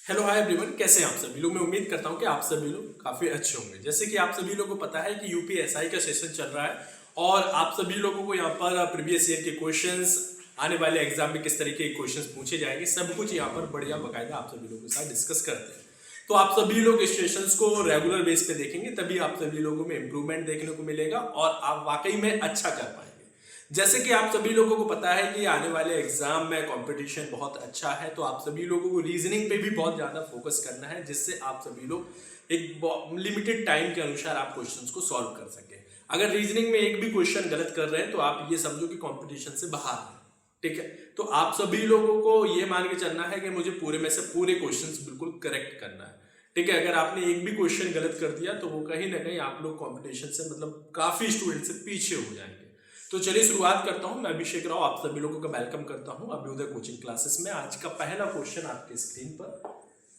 Hello hi everyone, कैसे हैं आप सभी लोग। मैं उम्मीद करता हूं कि आप सभी लोग काफी अच्छे होंगे। जैसे कि आप सभी लोगों को पता है कि यूपीएसआई का सेशन चल रहा है और आप सभी लोगों को यहाँ पर प्रीवियस ईयर के क्वेश्चंस, आने वाले एग्जाम में किस तरीके के क्वेश्चंस पूछे जाएंगे, सब कुछ यहाँ पर बढ़िया बकायदा आप सभी लोगों के साथ डिस्कस करते हैं। तो आप सभी लोग इस सेशंस को रेगुलर बेस पे देखेंगे, तभी आप सभी लोगों में इंप्रूवमेंट देखने को मिलेगा और आप वाकई में अच्छा कर पाएंगे। जैसे कि आप सभी लोगों को पता है कि आने वाले एग्जाम में कंपटीशन बहुत अच्छा है, तो आप सभी लोगों को रीजनिंग पे भी बहुत ज्यादा फोकस करना है, जिससे आप सभी लोग एक लिमिटेड टाइम के अनुसार आप क्वेश्चंस को सॉल्व कर सके। अगर रीजनिंग में एक भी क्वेश्चन गलत कर रहे हैं तो आप ये समझो कि कंपटीशन से बाहर है। ठीक है, तो आप सभी लोगों को ये मान के चलना है कि मुझे पूरे में से पूरे क्वेश्चंस बिल्कुल करेक्ट करना है। ठीक है, अगर आपने एक भी क्वेश्चन गलत कर दिया तो वो कहीं ना कहीं आप लोग कंपटीशन से मतलब काफी स्टूडेंट से पीछे हो जाएंगे। तो चलिए शुरुआत करता हूं। मैं अभिषेक राव आप सभी लोगों का वेलकम करता हूं अभ्युदय कोचिंग क्लासेस में। आज का पहला क्वेश्चन आपके स्क्रीन पर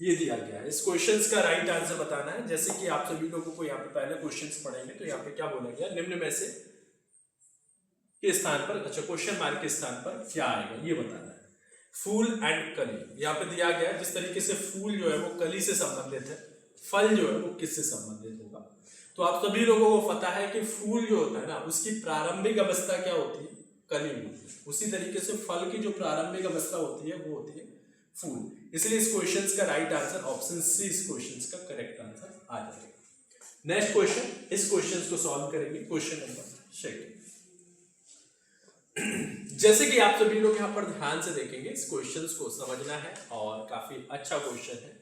ये दिया गया है। इस क्वेश्चन का राइट आंसर बताना है। जैसे कि आप सभी लोगों को यहाँ पे पहले क्वेश्चन पढ़ेंगे तो यहाँ पे क्या बोला गया, निम्न में से के स्थान पर, अच्छा क्वेश्चन मार्क के स्थान पर क्या आएगा ये बताना है। फूल एंड कली यहाँ पे दिया गया है। जिस तरीके से फूल जो है वो कली से संबंधित है, फल जो है वो किससे संबंधित होगा। तो आप सभी लोगों को पता है कि फूल जो होता है ना, उसकी प्रारंभिक अवस्था क्या होती है, कली होती है। उसी तरीके से फल की जो प्रारंभिक अवस्था होती है वो होती है फूल। इसलिए इस क्वेश्चन का राइट आंसर ऑप्शन सी इस क्वेश्चन का करेक्ट आंसर आ जाएगा। नेक्स्ट क्वेश्चन, इस क्वेश्चन को सॉल्व करेंगे। Question number 6। जैसे कि आप सभी लोग यहाँ पर ध्यान से देखेंगे, इस क्वेश्चंस को समझना है और काफी अच्छा क्वेश्चन है,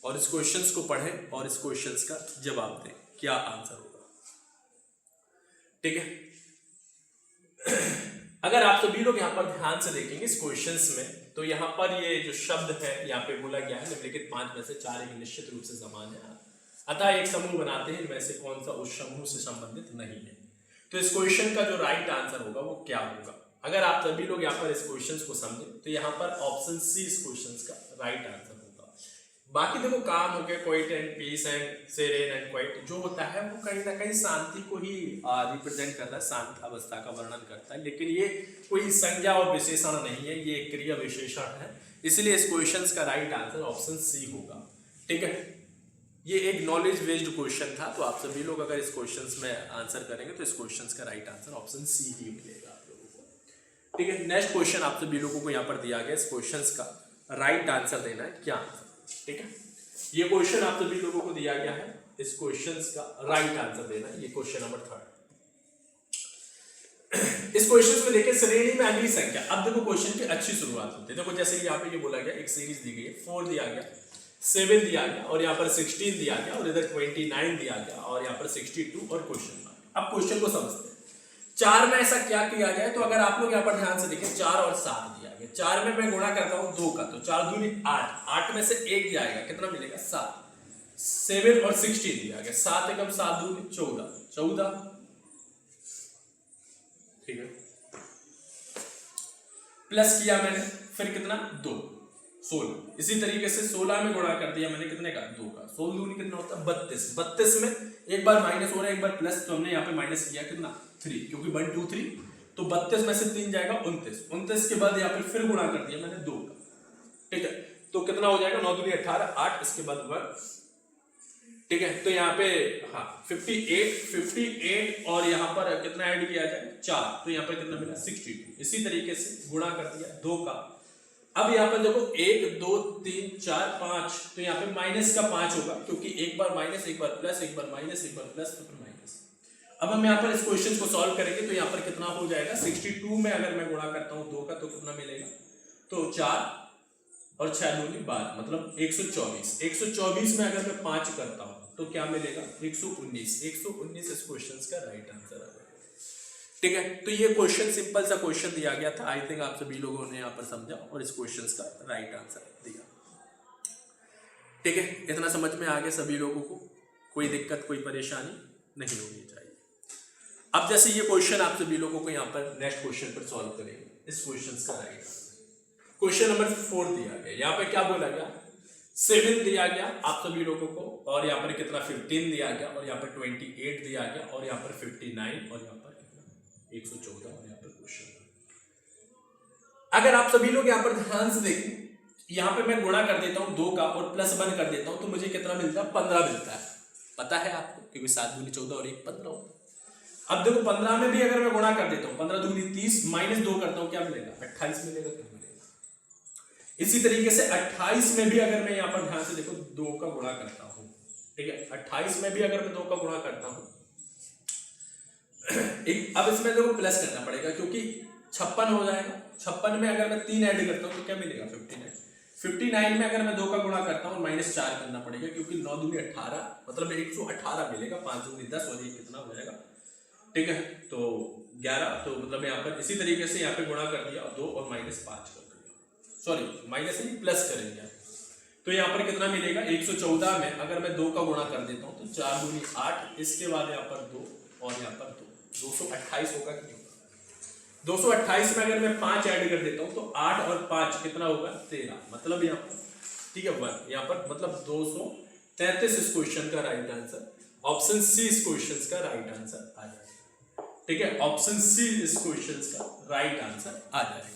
और इस क्वेश्चंस को पढ़ें और इस क्वेश्चंस का जवाब दें, क्या आंसर होगा। ठीक है, अगर आप सभी लोग यहाँ पर ध्यान से देखेंगे इस क्वेश्चंस में, तो यहाँ पर ये जो शब्द है यहाँ पे बोला गया है निम्नलिखित 5 में से 4 एक निश्चित रूप से समान है, अतः एक समूह बनाते हैं, इनमें से कौन सा उस समूह से संबंधित नहीं है। तो इस क्वेश्चन का जो राइट आंसर होगा वो क्या होगा। अगर आप सभी लोग यहाँ पर इस क्वेश्चन को समझे तो यहाँ पर ऑप्शन सी इस क्वेश्चन का राइट आंसर होगा। बाकी देखो काम हो गया, quiet and peace and serene and quiet जो होता है वो कहीं ना कहीं शांति को ही रिप्रेजेंट करता है, शांत अवस्था का वर्णन करता है, लेकिन ये कोई संज्ञा और विशेषण नहीं है, ये एक क्रिया विशेषण है। इसलिए इस क्वेश्चन का राइट आंसर ऑप्शन सी होगा। ठीक है, ये एक नॉलेज बेस्ड क्वेश्चन था, तो आप सभी लोग अगर इस क्वेश्चन में आंसर करेंगे तो इस क्वेश्चन का राइट आंसर ऑप्शन सी ही मिलेगा आप लोगों को। ठीक है, नेक्स्ट क्वेश्चन आप सभी लोगों को यहाँ पर दिया गया, इस क्वेश्चन का राइट आंसर देना है, क्या आंसर। ठीक है, ये क्वेश्चन आप सभी लोगों को दिया गया है, इस क्वेश्चन का राइट आंसर देना है, ये क्वेश्चन नंबर 3। इस क्वेश्चन में देखिए श्रेणी में अगली संख्या। अब देखो क्वेश्चन की अच्छी शुरुआत होती है। देखो जैसे यहाँ पे ये बोला गया, एक सीरीज दी गई है, 4 दिया गया, 7 दिया गया और यहाँ पर 16 दिया गया और इधर 29 दिया गया और यहाँ पर 62 और क्वेश्चन मार्क। अब क्वेश्चन को समझते हैं। 4 में ऐसा क्या किया गया है, तो अगर आप लोग यहाँ पर ध्यान से देखें 4 और 7 दिया गया। 4 में मैं गुणा करता हूँ 2 का, तो 4 दूनी 8, 8 में से 1 जाएगा, कितना मिलेगा 7। 7 और 16 दिया गया, 7 एकम 7 दूनी 14, 14। ठीक है, प्लस किया मैंने, फिर कितना 2, 16। इसी तरीके से 16 में गुणा कर दिया मैंने, कितने का 2 का, 16 दूनी कितना होता है 32। 32 में एक बार माइनस हो रहा है, एक बार प्लस, तो हमने यहाँ पे माइनस किया कितना 3, क्योंकि 1 2 3, तो 32 में से 3 जाएगा 29। 29 के बाद यहाँ पे फिर गुणा कर दिया मैंने 2 का। ठीक है, तो कितना हो जाएगा 9 दूनी 18, 8, इसके बाद 1। ठीक है, तो यहाँ पे हाँ 58 और यहाँ पर कितना ऐड किया जाए 4, तो यहाँ पर कितना मिला 62। इसी तरीके से गुणा कर दिया 2 का। अब यहाँ पर देखो 1 2 3 4 5, तो यहाँ पे माइनस का 5 होगा, क्योंकि एक बार माइनस, एक बार प्लस, एक बार माइनस, एक बार प्लस, तो फिर माइनस। अब हम यहाँ पर इस क्वेश्चन को सॉल्व करेंगे तो यहाँ पर कितना हो जाएगा 62 में अगर मैं गुणा करता हूँ 2 का तो कितना मिलेगा, तो 4 और 6 दूनी 12, मतलब 124। 124 में अगर मैं 5 करता हूँ तो क्या मिलेगा 119। 119 इस क्वेश्चन का राइट आंसर आ जाएगा। ठीक है, तो ये क्वेश्चन सिंपल सा क्वेश्चन दिया गया था। आई थिंक आप सभी लोगों ने यहाँ पर समझा और इस क्वेश्चन का राइट आंसर दिया। ठीक है, इतना समझ में आ गया सभी लोगों को, कोई दिक्कत कोई परेशानी नहीं होनी चाहिए। अब जैसे ये क्वेश्चन आप सभी लोगों को यहाँ पर नेक्स्ट क्वेश्चन पर सॉल्व करेंगे, इस क्वेश्चन का राइट आंसर। क्वेश्चन नंबर 4 दिया गया, यहाँ पे क्या बोला गया 7 दिया गया आप सभी लोगों को, और यहाँ पर कितना 15 दिया गया, और यहाँ पर 28 दिया गया, और यहाँ पर 59, और यहाँ पर कितना 114, और यहाँ पर क्वेश्चन। अगर आप सभी लोग यहाँ पर ध्यान से देखें, यहाँ पे मैं गुणा कर देता हूँ 2 का और +1 कर देता हूँ तो मुझे कितना मिलता है, 15 मिलता है। पता है आपको, क्योंकि 7 दूनी 14 और 1 15 होता है। अब देखो 15 में भी अगर मैं गुणा कर देता हूँ, 15 दूनी 30 -2 करता हूँ, क्या मिलेगा, 28 मिलेगा। क्या मिलेगा? इसी तरीके से 28 में भी अगर मैं यहाँ पर ध्यान से देखो 2 का गुणा करता हूँ, ठीक है, 28 में भी अगर मैं 2 का गुणा करता हूँ अब इसमें देखो प्लस करना पड़ेगा क्योंकि 56 हो जाएगा। 56 में अगर मैं 3 ऐड करता हूँ तो क्या मिलेगा, 59। 59 में अगर मैं 2 का गुणा करता हूँ -4 करना पड़ेगा क्योंकि 9 दूनी 18 मतलब 118 मिलेगा। 5 दूनी 10 और ये कितना हो जाएगा, ठीक है, तो 11। तो मतलब यहाँ पर इसी तरीके से यहाँ पे गुणा कर दिया 2 और -5 कर दिया, सॉरी माइनस नहीं प्लस करेंगे। तो यहाँ पर कितना मिलेगा, 114 में अगर मैं 2 का गुणा कर देता हूँ तो 4 दूनी 8, इसके बाद यहाँ पर 2 और यहाँ पर 2, 228 होगा कि नहीं होगा। 228 में अगर मैं 5 ऐड कर देता हूँ तो 8 और 5 कितना होगा, 13, मतलब यहाँ पर, ठीक है, 1 यहाँ पर मतलब 233 इस क्वेश्चन का राइट आंसर, ऑप्शन सी इस क्वेश्चन का राइट आंसर आ जाएगा। ठीक है, ऑप्शन सी इस क्वेश्चन का राइट आंसर आ जाएगा।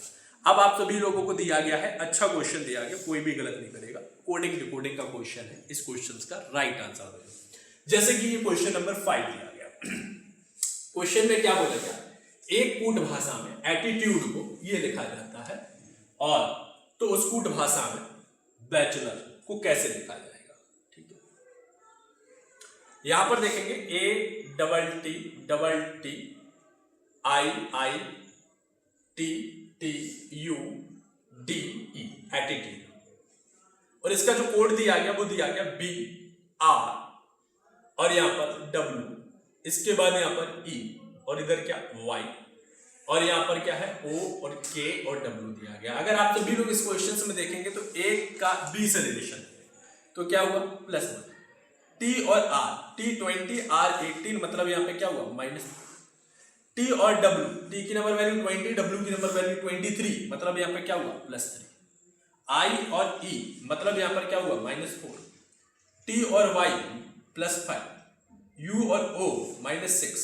अब आप सभी लोगों को दिया गया है, अच्छा क्वेश्चन दिया गया, कोई भी गलत नहीं करेगा, कोडिंग डिकोडिंग का क्वेश्चन है, इस क्वेश्चन का राइट आंसर होगा। जैसे कि ये क्वेश्चन नंबर 5 दिया गया। क्वेश्चन में क्या बोला गया, एक कूट भाषा में एटीट्यूड को ये लिखा जाता है और तो उस कूट भाषा में बैचलर को कैसे लिखा जाएगा। ठीक है, यहां पर देखेंगे ATTIITTUDE एटीट्यूड, और इसका जो कोड दिया गया वो दिया गया BR और यहां पर W, इसके बाद यहां पर E और इधर क्या Y और यहां पर क्या है O और K और W दिया गया। अगर आप सभी लोग इस क्वेश्चन में देखेंगे तो एक का B से रिलेशन है तो क्या हुआ, +1। T और R, T 20 R 18 मतलब यहां पे क्या हुआ, -2। T और W, T की नंबर वैल्यू 20, W की नंबर वैल्यू 23 मतलब यहां पे क्या हुआ, +3। I और E मतलब यहां पर क्या हुआ, -4। T और Y +5, U और O -6,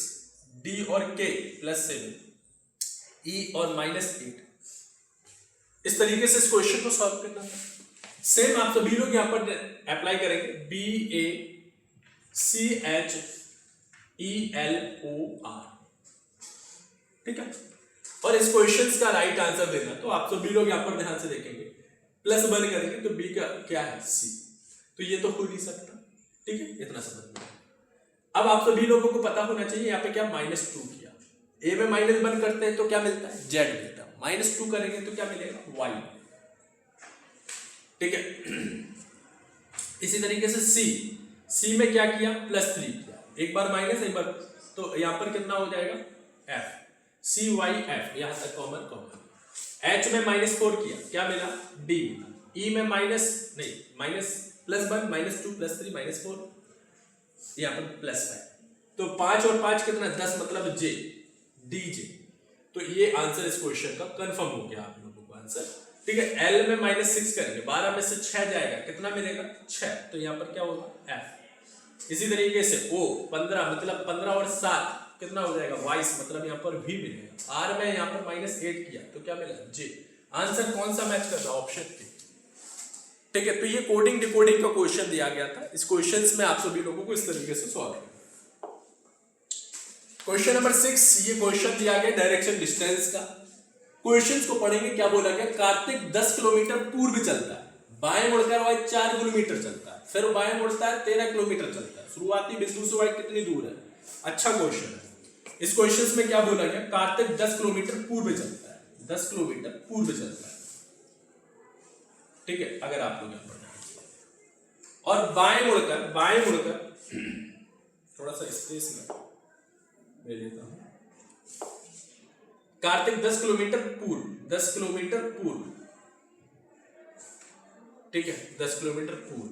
D और K +7, E और -8। इस तरीके से इस क्वेश्चन को सॉल्व करना है। सेम आप सभी लोग यहां पर अप्लाई करेंगे BACHELOR, ठीक है, और इस क्वेश्चन का राइट आंसर देना। तो आप सभी लोग यहां पर ध्यान से देखेंगे, +1 करेंगे तो B का क्या है, C, तो ये तो हो नहीं सकता। ठीक है, इतना समझ में। अब आप सभी लोगों को पता होना चाहिए यहाँ पे क्या -2 किया, A में -1 करते हैं तो क्या मिलता है, Z मिलता है, -2 करेंगे तो क्या मिलेगा, Y। ठीक है, इसी तरीके से C में क्या किया, +3 किया, एक बार माइनस एक बार, तो यहां पर कितना हो जाएगा, F, CYF, यहां तक कॉमन। H में -4 किया, क्या मिला, D मिला। E में +1 -2 +3 -4, यहाँ पर +5, तो 5 और 5 कितना, 10 मतलब J, DJ। तो ये आंसर इस क्वेश्चन का कंफर्म हो गया आप लोगों को आंसर। ठीक है, L में -6 करेंगे, 12 में से 6 जाएगा, कितना मिलेगा, 6, तो यहाँ पर क्या होगा, F। इसी तरीके से O 15 मतलब 15 और 7 कितना हो जाएगा, 22 मतलब यहाँ पर V मिलेगा। R में यहाँ पर -8 किया तो क्या मिला, J। आंसर कौन सा मैच कर रहा है, ऑप्शन A। ठीक है, तो ये कोडिंग डिकोडिंग का क्वेश्चन दिया गया था। इस क्वेश्चंस में आप सभी लोगों को इस तरीके से सॉल्व करना। क्वेश्चन नंबर 6, ये क्वेश्चन दिया गया डायरेक्शन डिस्टेंस का। क्वेश्चंस को पढ़ेंगे, क्या बोला गया, कार्तिक 10 किलोमीटर पूर्व चलता है, बाएं मुड़कर वह 4 किलोमीटर चलता है, फिर बाएं मुड़ता है 13 किलोमीटर चलता है, शुरुआती बिंदु से वह कितनी दूर है। अच्छा क्वेश्चन है। इस क्वेश्चन में क्या बोला गया, कार्तिक 10 किलोमीटर पूर्व चलता है, 10 किलोमीटर पूर्व चलता है। ठीक है, अगर आप लोग यहां पर और बाएं मुड़कर थोड़ा सा स्पेस में ले लेता हूं, कार्तिक 10 किलोमीटर पूर्व, 10 किलोमीटर पूर्व, ठीक है, 10 किलोमीटर पूर्व,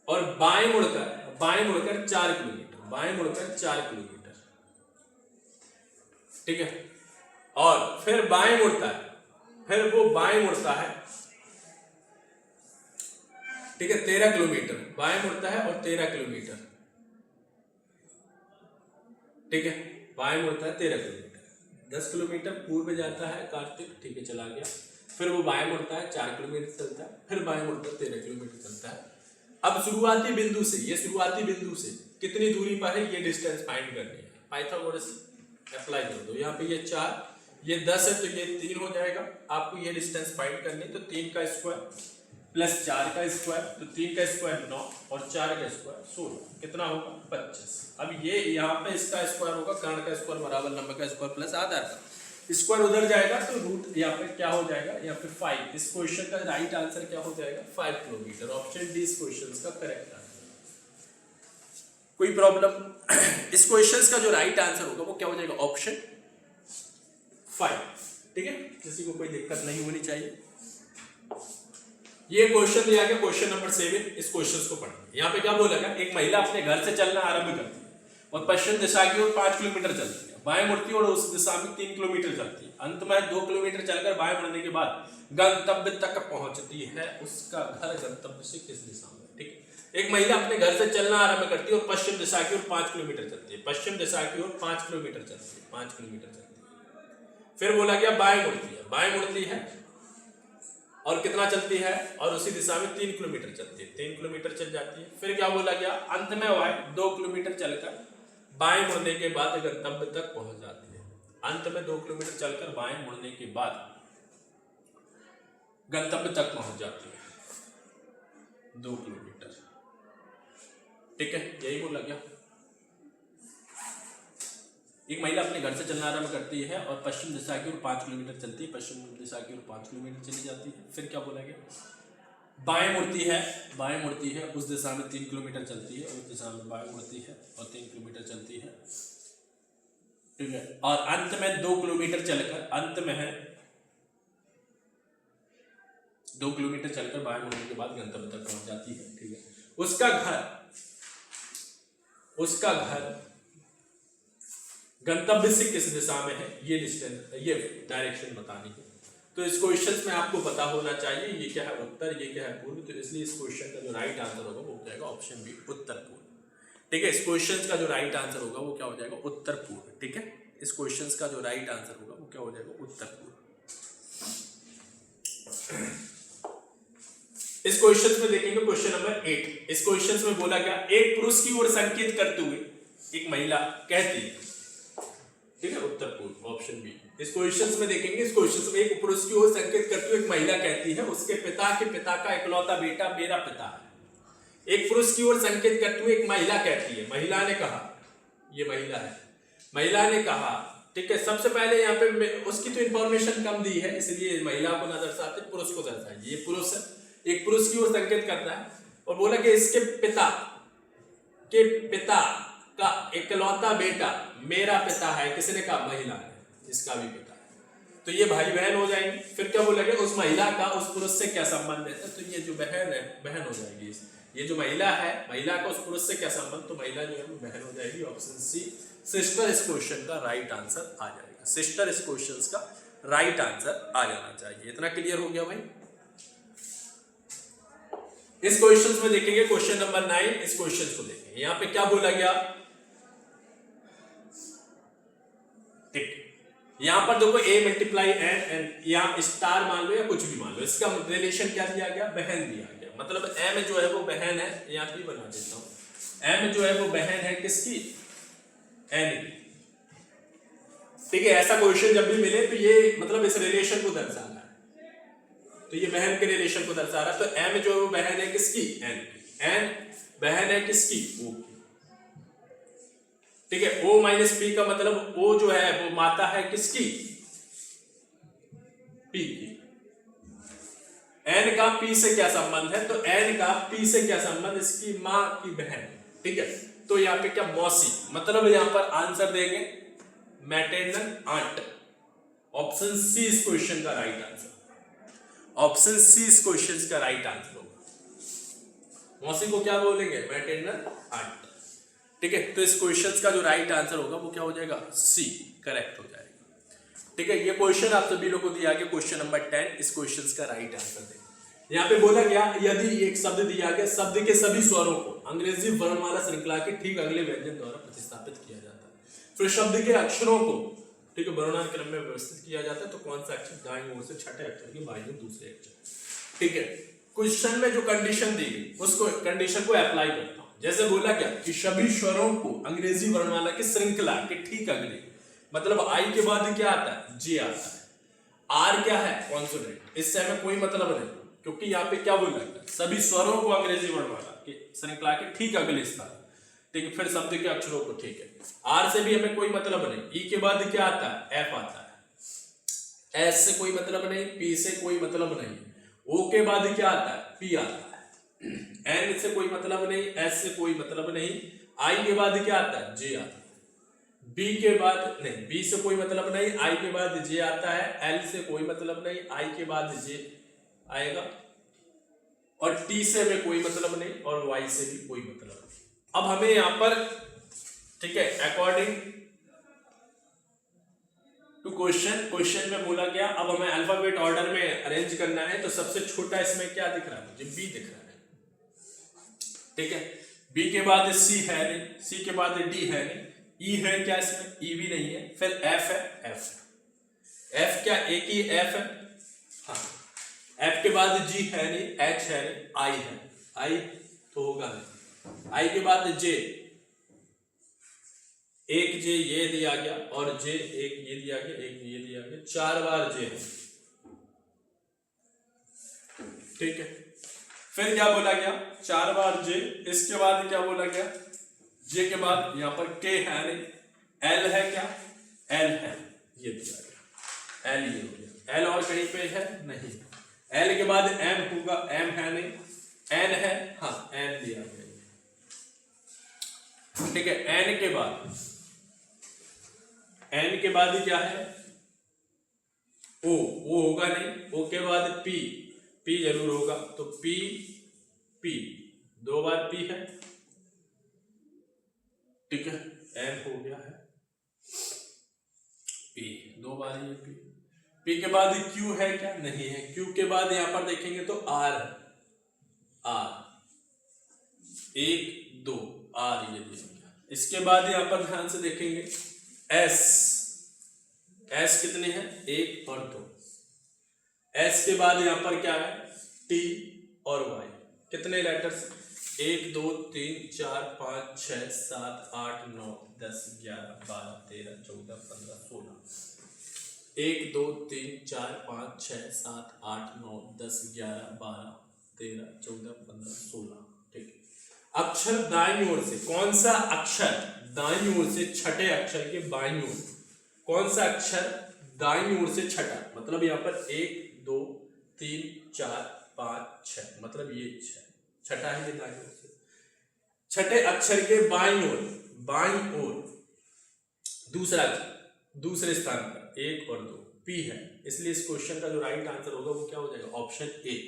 और बाएं मुड़कर 4 किलोमीटर, बाएं मुड़कर 4 किलोमीटर, ठीक है, और फिर बाएं मुड़ता है, फिर वो बाएं मुड़ता है, ठीक है, 13 किलोमीटर, बाएं मुड़ता है और 13 किलोमीटर, ठीक है, बाएं मुड़ता है 13 किलोमीटर, 10 किलोमीटर पूर्व जाता है कार्तिक, ठीक है, चला गया, फिर वो बाएं मुड़ता है 4 किलोमीटर चलता है, फिर बाएं मुड़ता है 13 किलोमीटर चलता है। अब शुरुआती बिंदु से, ये शुरुआती बिंदु से कितनी दूरी पर है ये डिस्टेंस फाइंड करनी है। पाइथागोरस अप्लाई कर दो। यहाँ पे ये 4, ये 10 है तो ये 3 हो जाएगा। आपको ये डिस्टेंस फाइंड करनी है तो 3 का स्क्वायर प्लस 4 का स्क्वायर, तो 3 का स्क्वायर 9 और 4 का स्क्वायर 16, कितना होगा 25। अब ये यहाँ पे इसका स्क्वायर होगा, कर्ण का स्क्वायर बराबर लंब का स्क्वायर प्लस आधार का स्क्वायर, उधर जाएगा तो रूट यहाँ पे क्या हो जाएगा, यहाँ पे 5। इस क्वेश्चन का राइट आंसर क्या हो जाएगा 5 किलोमीटर। ऑप्शन डी इस क्वेश्चन का करेक्ट आंसर। कोई प्रॉब्लम? इस क्वेश्चन का जो राइट आंसर होगा वो क्या हो जाएगा ऑप्शन 5। ठीक है, किसी को कोई दिक्कत नहीं होनी चाहिए। ये क्वेश्चन दिया गया क्वेश्चन नंबर 7। इस क्वेश्चन को पढ़िए। यहाँ पे क्या बोला गया, एक महिला अपने घर से चलना आरंभ करती है और पश्चिम दिशा की ओर 5 किलोमीटर चलती है, बाएं मुड़ती है और उस दिशा में 3 किलोमीटर चलती है, अंत में 2 किलोमीटर चलकर बाएं मुड़ने के बाद गंतव्य तक पहुंचती है। उसका घर गंतव्य से किस दिशा में? ठीक है, एक महिला अपने घर से चलना आरंभ करती है और पश्चिम दिशा की ओर 5 किलोमीटर चलती है, पश्चिम दिशा की ओर 5 किलोमीटर चलती है, 5 किलोमीटर चलती है। फिर बोला गया बाएं मुड़ती है, बाएं मुड़ती है और कितना चलती है, और उसी दिशा में 3 किलोमीटर चलती है, 3 किलोमीटर चल जाती है। फिर क्या बोला गया, अंत में वह 2 किलोमीटर चलकर बाएं मुड़ने के बाद गंतव्य तक पहुंच जाती है। अंत में 2 किलोमीटर चलकर बाएं मुड़ने के बाद गंतव्य तक पहुंच जाती है 2 किलोमीटर। ठीक है, यही बोला गया। एक महिला अपने घर से चलना आरंभ करती है और पश्चिम दिशा की ओर 5 किलोमीटर चलती है, पश्चिम दिशा की ओर 5 किलोमीटर चली जाती है। फिर क्या बोला गया, बाएं मुड़ती है, बाएं मुड़ती है, उस दिशा में 3 किलोमीटर चलती है, उस दिशा में बाएं मुड़ती है और 3 किलोमीटर चलती है। ठीक है, और अंत में 2 किलोमीटर चलकर, अंत में है 2 किलोमीटर चलकर बाएं मुड़ने के बाद गंतव्य तक पहुंच जाती है। ठीक है, उसका घर गंतव्य से किस दिशा में है ये डिस्टेंस, ये डायरेक्शन बतानी है। तो इस क्वेश्चन में आपको पता होना चाहिए ये क्या है उत्तर, ये क्या है पूर्व। तो इसलिए इस क्वेश्चन का जो राइट आंसर होगा वो हो जाएगा ऑप्शन बी उत्तर पूर्व। ठीक है, इस क्वेश्चन का जो राइट आंसर होगा वो क्या हो जाएगा उत्तर पूर्व। ठीक है, इस क्वेश्चन का जो राइट आंसर होगा वो क्या हो जाएगा उत्तर पूर्व। इस क्वेश्चन में देखेंगे क्वेश्चन नंबर 8। इस क्वेश्चन में बोला गया, एक पुरुष की ओर संकेत करते हुए एक महिला कहती है। ठीक है, उत्तर पूर्व ऑप्शन बी। इस क्वेश्चन में देखेंगे, इस क्वेश्चन में एक पुरुष की ओर संकेत करते हुए एक महिला कहती है, उसके पिता के पिता का इकलौता बेटा मेरा पिता है। एक पुरुष की ओर संकेत करते हुए एक महिला कहती है, महिला ने कहा, ये महिला है, महिला ने कहा। ठीक है, सबसे पहले यहाँ पे उसकी तो इंफॉर्मेशन कम दी है इसलिए महिला को ना दर्शाते पुरुष को दर्शाइए। ये पुरुष है, एक पुरुष की ओर संकेत करता है और बोला कि इसके पिता का इकलौता बेटा मेरा पिता है। किसने कहा, महिला ने, इसका भी पिता है। तो ये भाई बहन हो जाएंगे। फिर क्या बोला गया, उस महिला का उस पुरुष से क्या संबंध है, तो ये जो बहन है बहन हो जाएगी। ये जो महिला है, महिला का उस पुरुष से क्या संबंध, तो महिला जो है वो बहन हो जाएगी। ऑप्शन सी सिस्टर इस क्वेश्चन का राइट आंसर आ जाएगा। सिस्टर इस क्वेश्चन का राइट आंसर आ जाना चाहिए। इतना क्लियर हो गया भाई। इस क्वेश्चन में देखेंगे क्वेश्चन नंबर 9। इस क्वेश्चन को देखेंगे, यहाँ पे क्या बोला गया। ठीक, यहां पर देखो a मल्टीप्लाई n, या स्टार मान लो या कुछ भी मान लो, इसका रिलेशन क्या दिया गया, बहन दिया गया। मतलब m जो है वो बहन है, यहां पे बना देता हूं, m जो है वो बहन है किसकी, n की। ठीक है, ऐसा क्वेश्चन जब भी मिले तो ये मतलब इस रिलेशन को दर्शा रहा है, तो ये बहन के रिलेशन को दर्शा रहा है। तो m जो है वो बहन है किसकी, n की। n बहन है किसकी, o की। ठीक है, O माइनस P का मतलब O जो है वो माता है किसकी, P की। N का P से क्या संबंध है, तो N का P से क्या संबंध, इसकी माँ की बहन। ठीक है, तो यहाँ पे क्या मौसी, मतलब यहाँ पर आंसर देंगे मैटरनल आंट। ऑप्शन सी इस क्वेश्चन का राइट आंसर। ऑप्शन सी इस क्वेश्चन का राइट आंसर होगा। मौसी को क्या बोलेंगे, मैटरनल आंट। ठीक है, तो इस क्वेश्चन का जो राइट आंसर होगा वो क्या हो जाएगा, सी करेक्ट हो जाएगा। ठीक है, ये क्वेश्चन आप सभी लोगों को दिया गया क्वेश्चन नंबर 10। इस क्वेश्चन का राइट आंसर दें। यहाँ पे बोला गया, यदि एक शब्द दिया गया, शब्द के सभी स्वरों को अंग्रेजी वर्णमाला श्रृंखला के ठीक अगले व्यंजन द्वारा प्रतिस्थापित किया जाता है। फिर शब्द के अक्षरों को ठीक है, वर्णमान क्रम में व्यवस्थित किया जाता है। तो कौन सा अक्षर दाईं ओर से छठे अक्षर के बाईं ओर दूसरे अक्षर, ठीक है। क्वेश्चन में जो कंडीशन दी गई उसको कंडीशन को अप्लाई करता हूं। जैसे बोला क्या कि सभी स्वरों को अंग्रेजी वर्णमाला की श्रृंखला के ठीक अगले, मतलब आई के बाद क्या आता है, जे आता है। आर क्या है, कॉन्सोनेंट, इससे हमें कोई मतलब नहीं, क्योंकि यहाँ पे क्या बोला गया, सभी स्वरों को अंग्रेजी वर्णमाला की श्रृंखला के ठीक अगले स्थान, ठीक है। फिर शब्द के अक्षरों को, ठीक है। आर से भी हमें कोई मतलब नहीं। ई के बाद क्या आता है, एफ आता है। एस से कोई मतलब नहीं, पी से कोई मतलब नहीं। ओ के बाद क्या आता है, पी आता है। एन से कोई मतलब नहीं, एस से कोई मतलब नहीं। आई के बाद क्या आता है, जे आता है। बी के बाद नहीं, बी से कोई मतलब नहीं, आई के बाद जे आता है। एल से कोई मतलब नहीं, आई के बाद जे आएगा। और टी से हमें कोई मतलब नहीं, और वाई से भी कोई मतलब नहीं। अब हमें यहां पर, ठीक है, अकॉर्डिंग टू क्वेश्चन में बोला गया, अब हमें अल्फाबेट ऑर्डर में अरेंज करना है। तो सबसे छोटा इसमें क्या दिख रहा है, मुझे बी दिख रहा है, ठीक है। बी के बाद सी है नहीं, सी के बाद डी है नहीं, ई है क्या इसमें, ई भी नहीं है। फिर एफ है, एफ क्या एक ही एफ है, हाँ। एफ के बाद जी है नहीं, एच है नहीं, आई है, आई तो होगा नहीं। आई के बाद जे, एक जे ये दिया गया, और जे एक ये दिया गया, एक ये दिया गया, 4 बार जे है, ठीक है। फिर क्या बोला गया, 4 बार जे। इसके बाद क्या बोला गया, जे के बाद यहां पर के है नहीं, एल है क्या, एल है, ये दिया गया, एल ये हो गया। एल और कहीं पे है नहीं। एल के बाद एम होगा, एम है नहीं। एन है, हाँ, एन दिया गया, ठीक है। एन के बाद, एन के बाद क्या है, ओ होगा नहीं। ओ के बाद पी, पी जरूर होगा, तो पी, पी 2 बार पी है, ठीक है। एम हो गया है, पी 2 बार ये पी। पी के बाद क्यू है क्या, नहीं है। क्यू के बाद यहां पर देखेंगे तो आर है, आर 1 2 आर ये दिया। इसके बाद यहां पर ध्यान से देखेंगे एस, एस कितने हैं, 1 और 2। एस के बाद यहां पर क्या है, टी और वाई, कितने लेटर्स, 1 2 3 4 5 6 7 8 9 10 11 12 13 14 15 16। 1 2 3 4 5 6 7 8 9 10 11 12 13 14 15 16, ठीक है। अक्षर दाईं ओर से, कौन सा अक्षर दाईं ओर से छठे अक्षर के बाईं ओर, कौन सा अक्षर दाईं ओर से छठा, मतलब यहाँ पर 1 2 3 4 5 6, मतलब ये छठा है, ये दाईं ओर से छठे अक्षर के बाईं ओर, बाईं ओर दूसरा अक्षर दूसरे स्थान पर 1 और 2 पी है। इसलिए इस क्वेश्चन का जो राइट आंसर होगा वो क्या हो जाएगा, ऑप्शन ए।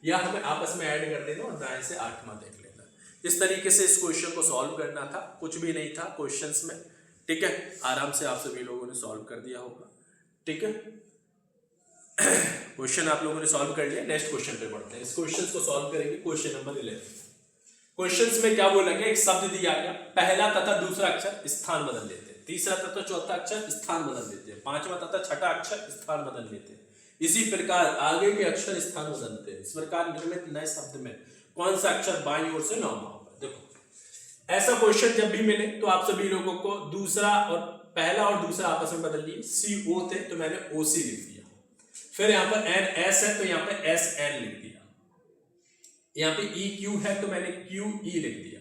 या हमें आपस में ऐड कर देना और दाएं से 8वां देख लेना। इस तरीके से इस क्वेश्चन को सॉल्व करना था, कुछ भी नहीं था क्वेश्चंस में, ठीक है। आराम से आप सभी लोगों ने सॉल्व कर दिया होगा, ठीक है। क्वेश्चन आप लोगों ने सॉल्व कर लिया। नेक्स्ट क्वेश्चन पे बढ़ते हैं। इस क्वेश्चन को सॉल्व करेंगे, क्वेश्चन नंबर 11। क्वेश्चंस में क्या बोला गया, एक शब्द दिया गया, पहला तथा दूसरा अक्षर स्थान बदल लेते हैं, तीसरा तथा चौथा अक्षर स्थान बदल लेते हैं, 5वां तथा छठा अक्षर स्थान बदल लेते हैं, इसी प्रकार आगे के अक्षर स्थान बदलते हैं। इस प्रकार निर्मित नए शब्द में कौन सा अक्षर बाईं ओर से 9वां होगा। देखो ऐसा क्वेश्चन जब भी मिले तो आप सभी लोगों को दूसरा और पहला और दूसरा आपस में बदल लिए। सी ओ थे तो मैंने ओ सी लिख दिया, फिर यहाँ पर एन एस है तो यहाँ पे एस एन लिख दिया, यहाँ पे ई क्यू है तो मैंने क्यू ई लिख दिया,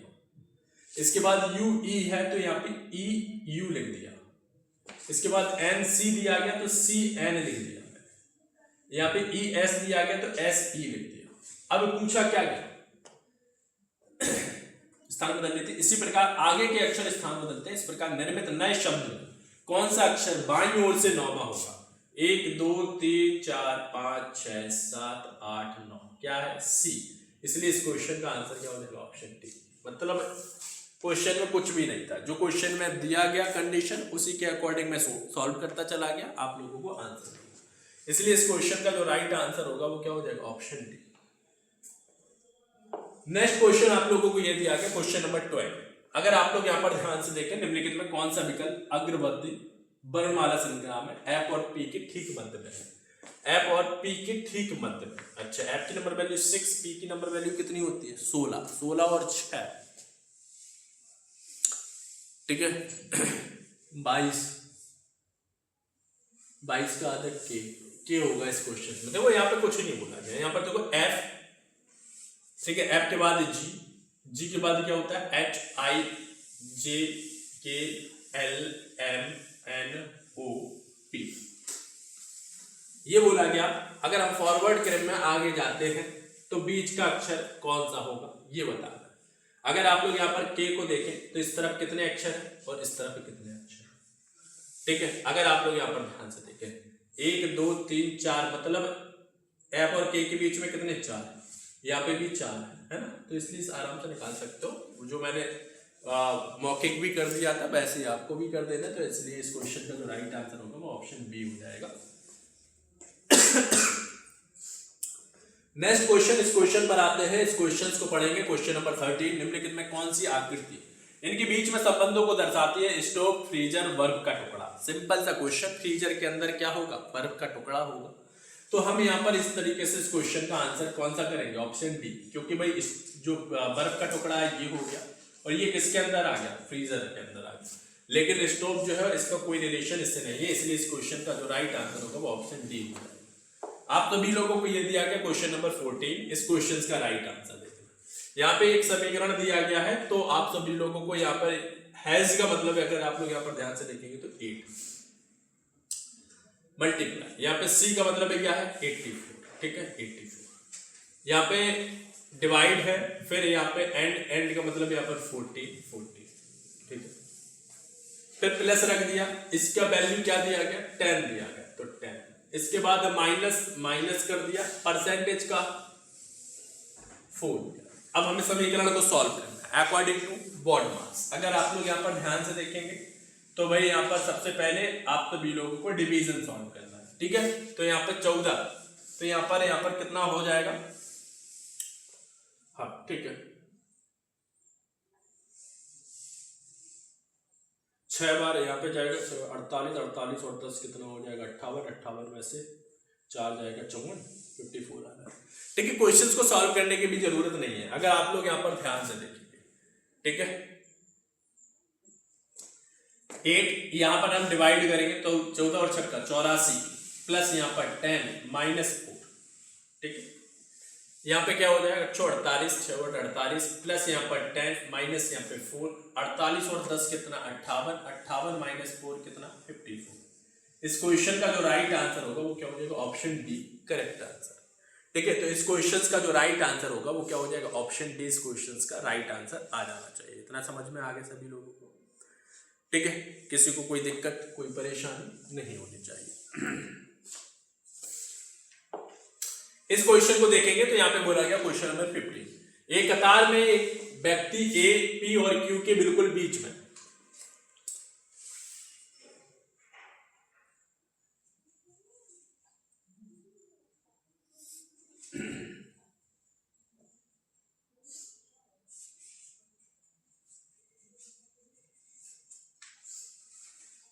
इसके बाद यू ई है तो यहाँ पे ई यू लिख दिया, इसके बाद एन सी दिया गया तो सी एन लिख दिया, यहाँ पे ई एस दिया गया तो एस ई लिख दिया। अब पूछा क्या गया, स्थान बदल लेते। इसी प्रकार आगे के अक्षर स्थान बदलते हैं। इस प्रकार निर्मित नए शब्द में कौन सा अक्षर बाईं ओर से 9वां होगा। 1 2 3 4 5 6 7 8 9 क्या है, सी। इसलिए इस क्वेश्चन का आंसर क्या हो जाएगा, ऑप्शन डी। मतलब क्वेश्चन में कुछ भी नहीं था, जो क्वेश्चन में दिया गया कंडीशन उसी के अकॉर्डिंग मैं सॉल्व करता चला गया, आप लोगों को आंसर। इसलिए इस क्वेश्चन का जो राइट आंसर होगा वो क्या हो जाएगा, ऑप्शन डी। नेक्स्ट क्वेश्चन आप लोगों को यह दिया गया, क्वेश्चन नंबर 12। अगर आप लोग यहां पर ध्यान से देखें, निम्नलिखित में कौन सा विकल्प अग्रवर्ती वर्णमाला श्रृंखला में एफ और पी के ठीक मध्य में है, एफ और पी के ठीक मध्य में। अच्छा, एफ की नंबर वैल्यू 6, पी की नंबर वैल्यू कितनी होती है 16, 16 और 6 ठीक है 22, 22 का आधा के होगा इस क्वेश्चन में। देखो यहाँ पे कुछ नहीं बोला गया, यहाँ पर देखो एफ ठीक है, एफ के बाद जी, जी के बाद क्या होता है H I J K L M N O P, ये बोला गया। अगर हम फॉरवर्ड क्रम में आगे जाते हैं तो बीच का अक्षर कौन सा होगा ये बताना। अगर आप लोग यहाँ पर के को देखें तो इस तरफ कितने अक्षर है और इस तरफ कितने अक्षर ठीक है। अगर आप लोग यहाँ पर ध्यान से देखें 1 2 3 4 मतलब एफ और के बीच में कितने 4 है, यहाँ पे भी 4 है ना, तो इसलिए आराम से निकाल सकते हो। जो मैंने मौखिक भी कर दिया था वैसे ही आपको भी कर देना, तो इसलिए इस क्वेश्चन का जो राइट आंसर होगा वो ऑप्शन बी हो जाएगा। नेक्स्ट क्वेश्चन, इस क्वेश्चन पर आते हैं। इस क्वेश्चन को पढ़ेंगे। क्वेश्चन नंबर 13, निम्नलिखित में कौन सी आकृति इनके बीच में संबंधों को दर्शाती है। स्टोव, फ्रीजर, बर्फ का टुकड़ा। सिंपल सा क्वेश्चन, फ्रीजर के अंदर क्या होगा बर्फ का टुकड़ा होगा। तो हम यहाँ पर इस तरीके से इस क्वेश्चन का आंसर कौन सा करेंगे ऑप्शन डी, क्योंकि भाई इस जो बर्फ का टुकड़ा है ये हो गया और ये किसके अंदर आ गया फ्रीजर के अंदर आ गया, लेकिन स्टोव जो है इसका कोई रिलेशन इससे नहीं है, इसलिए इस क्वेश्चन का जो राइट आंसर होगा वो ऑप्शन डी होगा। आप सभी लोगों को ये दिया गया क्वेश्चन नंबर 14, इस क्वेश्चन का राइट आंसर दे देना। यहाँ पे एक समीकरण दिया गया है तो आप सभी लोगों को यहाँ पर हैज का मतलब अगर आप लोग यहाँ पर ध्यान से देखेंगे तो 8 मल्टीप्लाई, यहाँ पे सी का मतलब क्या है 84 ठीक है 84। यहाँ पे डिवाइड है, फिर यहाँ पे एंड का मतलब यहाँ पर 40 ठीक है, फिर प्लस रख दिया, इसका वैल्यू क्या दिया गया 10 दिया गया तो 10, इसके बाद माइनस कर दिया परसेंटेज का 4। अब हमें समीकरण को सॉल्व करना है अकॉर्डिंग टू बॉड मास। अगर आप लोग यहाँ पर ध्यान से देखेंगे तो भाई यहाँ पर सबसे पहले आप सभी लोगों को डिवीजन सॉल्व करना है ठीक है। तो यहाँ पर 14, तो यहाँ पर कितना हो जाएगा, हाँ ठीक है 6 बार यहाँ पे जाएगा 48 और 10 कितना हो जाएगा 58 में से 4 जाएगा 54, 54 आ रहा है ठीक है। क्वेश्चंस को सॉल्व करने की भी जरूरत नहीं है अगर आप लोग यहाँ पर ध्यान से देखेंगे ठीक है। 8 यहाँ पर हम डिवाइड करेंगे तो 14 और 6 84 प्लस यहाँ पर 10 माइनस 4 ठीक है। यहाँ पे क्या हो जाएगा 48 प्लस यहाँ पर 10 माइनस यहाँ पे 4, 48 और 10 कितना 58 माइनस 4 कितना 54। इस क्वेश्चन का जो राइट आंसर होगा वो क्या हो जाएगा ऑप्शन डी करेक्ट आंसर ठीक है। तो इस क्वेश्चन का जो राइट आंसर होगा वो क्या हो जाएगा ऑप्शन डी, इस क्वेश्चन का राइट आंसर आ जाना चाहिए। इतना समझ में आ गया सभी लोगों को ठीक है, किसी को कोई दिक्कत कोई परेशानी नहीं होनी चाहिए। इस क्वेश्चन को देखेंगे तो यहाँ पे बोला गया क्वेश्चन नंबर 15, एक कतार में एक व्यक्ति ए पी और क्यू के बिल्कुल बीच में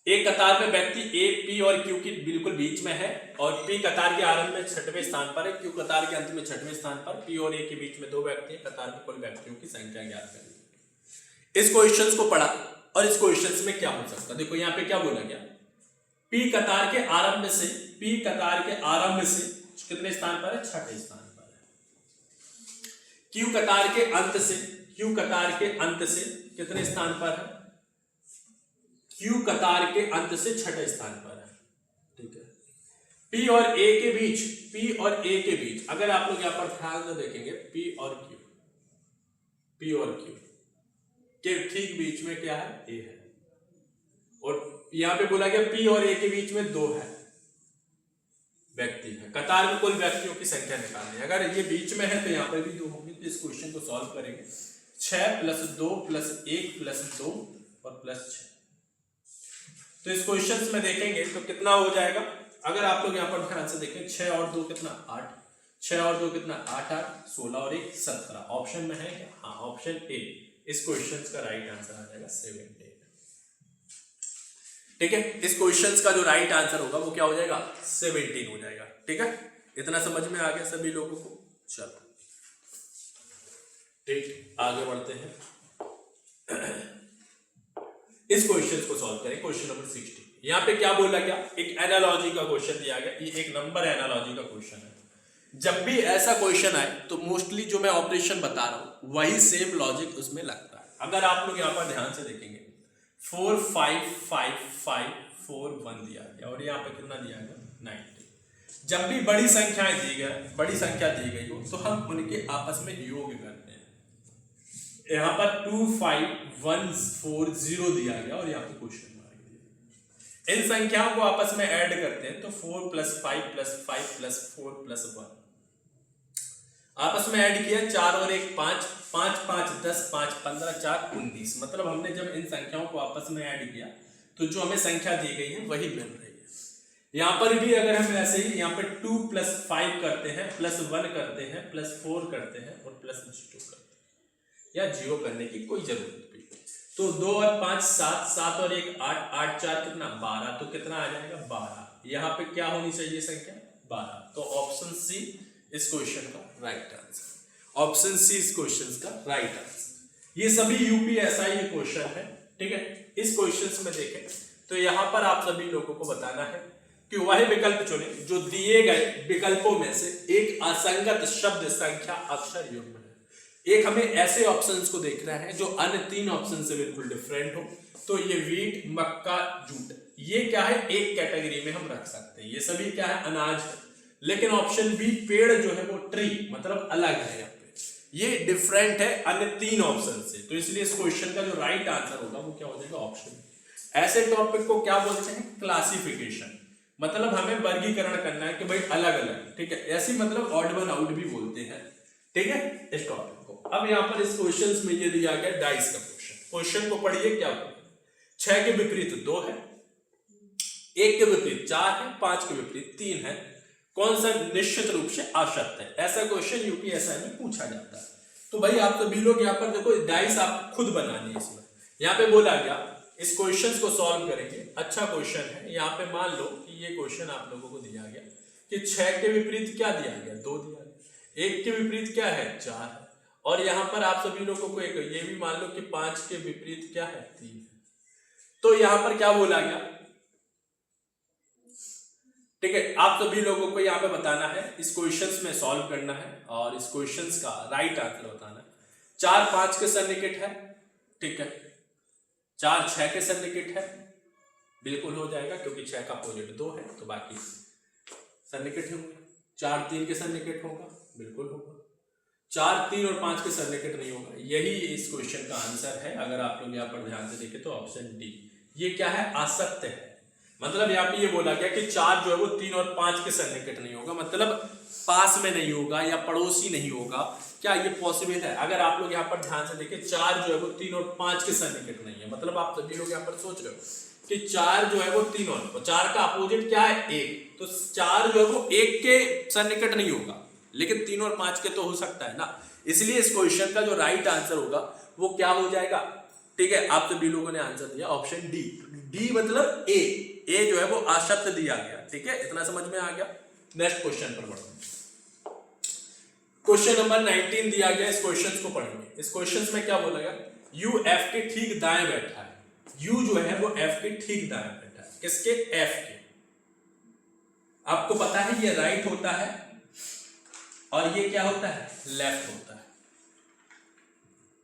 एक कतार में व्यक्ति ए पी और क्यू के बिल्कुल बीच में है और पी कतार के आरंभ में 6वें स्थान पर है, क्यू कतार के अंत में 6वें स्थान पर, पी और ए के बीच में 2 व्यक्ति हैं, कतार में कुल व्यक्तियों की संख्या ज्ञात करें। इस क्वेश्चंस को पढ़ा और इस क्वेश्चंस में क्या हो सकता है, देखो यहाँ पे क्या बोला गया पी कतार के आरंभ से कितने स्थान पर है 6वें स्थान पर है। क्यू कतार के अंत से कितने स्थान पर है, क्यू कतार के अंत से 6वें स्थान पर है ठीक है। पी और ए के बीच अगर आप लोग यहाँ पर ध्यान से देखेंगे पी और क्यू के ठीक बीच में क्या है ए है, और यहाँ पे बोला गया पी और ए के बीच में 2 है व्यक्ति है, कतार में कुल व्यक्तियों की संख्या निकालनी है। अगर ये बीच में है तो यहाँ पर भी 2 होंगे, तो इस क्वेश्चन को सॉल्व करेंगे 6 + 2 + 1 + 2 और +6। तो इस क्वेश्चन में देखेंगे तो कितना हो जाएगा, अगर आप लोग यहाँ पर ध्यान से देखें 6 और 2 कितना 8, 6 और 2 कितना 8 8 16 और 1 17। ऑप्शन में है क्या, हाँ ऑप्शन ए इस क्वेश्चन का राइट आंसर आ जाएगा 17। ठीक है, इस क्वेश्चन का जो राइट आंसर होगा वो क्या हो जाएगा 17 हो जाएगा। ठीक है, इतना समझ में आ गया सभी लोगों को। चलो ठीक, आगे बढ़ते हैं। इस क्वेश्चन को सॉल्व करें। Question number 60। यहाँ पे क्या बोला गया, एक एनालॉजी का क्वेश्चन दिया गया, ये एक नंबर एनालॉजी का क्वेश्चन है। जब भी ऐसा क्वेश्चन आए तो मोस्टली जो मैं ऑपरेशन बता रहा हूं वही सेम लॉजिक उसमें लगता है। अगर आप लोग यहाँ पर ध्यान से देखेंगे 4 5 5 5 4 1 दिया गया और यहाँ पे कितना दिया गया 90। जब भी बड़ी संख्याएं दी गई हो तो हम उनके आपस में योग करते हैं। यहाँ पर 2 5 1 4 0 दिया गया और यहाँ पे क्वेश्चन मार्क दिया। इन संख्याओं को आपस में ऐड करते हैं तो 4 + 5 + 5 + 4 + 1 आपस में ऐड किया, 4 और 1 5 5 5 10 5 15 4 19। मतलब हमने जब इन संख्याओं को आपस में ऐड किया तो जो हमें संख्या दी गई है वही मिल रही है। यहाँ पर भी अगर हम ऐसे ही यहाँ पे 2 + 5 करते हैं, +1 करते हैं, +4 करते हैं और +2 करते हैं, या 0 करने की कोई जरूरत भी। तो 2 और 5 7, 7 और 1 8, 8 4 कितना 12, तो कितना आ जाएगा 12। यहाँ पे क्या होनी चाहिए संख्या 12। तो ऑप्शन सी इस क्वेश्चन का राइट आंसर। ऑप्शन सी इस क्वेश्चन का राइट आंसर। ये सभी यूपीएसआई के क्वेश्चन है। ठीक है, इस क्वेश्चन में देखें तो यहाँ पर आप सभी लोगों को बताना है कि वह विकल्प चुने जो दिए गए विकल्पों में से एक असंगत शब्द संख्या अक्षर युग्म है। एक हमें ऐसे ऑप्शंस को देखना है जो अन्य 3 ऑप्शन से बिल्कुल डिफरेंट हो। तो ये वीट, मक्का, जूट, ये क्या है एक कैटेगरी में हम रख सकते हैं। ये सभी क्या है अनाज है। लेकिन ऑप्शन बी पेड़ जो है वो ट्री, मतलब अलग है, यहाँ पे ये डिफरेंट है अन्य 3 ऑप्शन से। तो इसलिए इस क्वेश्चन का जो राइट आंसर होगा वो क्या हो जाएगा ऑप्शन। ऐसे टॉपिक को क्या बोलते हैं क्लासिफिकेशन, मतलब हमें वर्गीकरण करना है कि भाई अलग अलग। ठीक है, ऐसी मतलब ऑड वन आउट भी बोलते हैं। ठीक है, इस टॉपिक को। अब यहाँ पर इस क्वेश्चन में ये दिया गया डाइस का क्वेश्चन को पढ़िए क्या बोलते हैं। 6 के विपरीत 2 है, 1 के विपरीत 4 है, 5 के विपरीत 3 है, कौन सा निश्चित रूप से असत्य है। ऐसा क्वेश्चन यूपीएसआई में पूछा जाता है। तो भाई आप सभी लोग यहाँ पर देखो डाइस आप खुद बनानी है। इसमें यहाँ पे बोला गया इस क्वेश्चन को सॉल्व करेंगे। अच्छा क्वेश्चन है। यहाँ पे मान लो कि ये क्वेश्चन आप लोगों को दिया गया कि 6 के विपरीत क्या दिया गया 2 दिया गया, 1 के विपरीत क्या है 4 है, और यहाँ पर आप सभी लोगों को एक ये भी मान लो कि 5 के विपरीत क्या है 3 है। तो यहाँ पर क्या बोला गया, ठीक है, आप सभी लोगों को यहाँ पे बताना है, इस क्वेश्चंस में सॉल्व करना है और इस क्वेश्चंस का राइट आंसर बताना है। 4 5 के सन्निकट है, ठीक है, 4 6 के सन्निकट है, बिल्कुल हो जाएगा क्योंकि 6 का अपोजिट 2 है तो बाकी सन्निकट होंगे। 4 3 के सन्निकट होगा, बिल्कुल होगा। 4 3 और 5 के सन्निकट नहीं होगा। यही इस क्वेश्चन का आंसर है। अगर आप लोग यहाँ पर ध्यान से देखें तो ऑप्शन डी ये क्या है असत्य है। मतलब यहाँ पे ये बोला गया कि 4 जो है वो 3 और 5 के सन्निकट नहीं होगा, मतलब पास में नहीं होगा या पड़ोसी नहीं होगा। क्या ये पॉसिबल है? अगर आप लोग यहाँ पर ध्यान से देखें 4 जो है वो 3 और 5 के सन्निकट नहीं है। मतलब आप सभी लोग यहाँ पर सोच रहे हो कि 4 जो है वो 3 और 4 का अपोजिट क्या है 1, तो 4 जो है वो 1 के सन्निकट नहीं होगा, लेकिन 3 और 5 के तो हो सकता है ना। इसलिए इस क्वेश्चन का जो राइट आंसर होगा वो क्या हो जाएगा, ठीक है, आप सभी लोगों ने आंसर दिया ऑप्शन डी। डी मतलब ए जो है वो असत्य दिया गया। ठीक है, इतना समझ में आ गया। नेक्स्ट क्वेश्चन पर बढ़ो। क्वेश्चन नंबर 19 दिया गया, इस क्वेश्चन को पढ़ेंगे। इस क्वेश्चन में क्या बोला गया, यू एफ के ठीक दाएं बैठा है। यू जो है वो एफ के ठीक दाएं बैठा है। किसके? एफ के। आपको पता है ये राइट होता है और ये क्या होता है लेफ्ट होता है।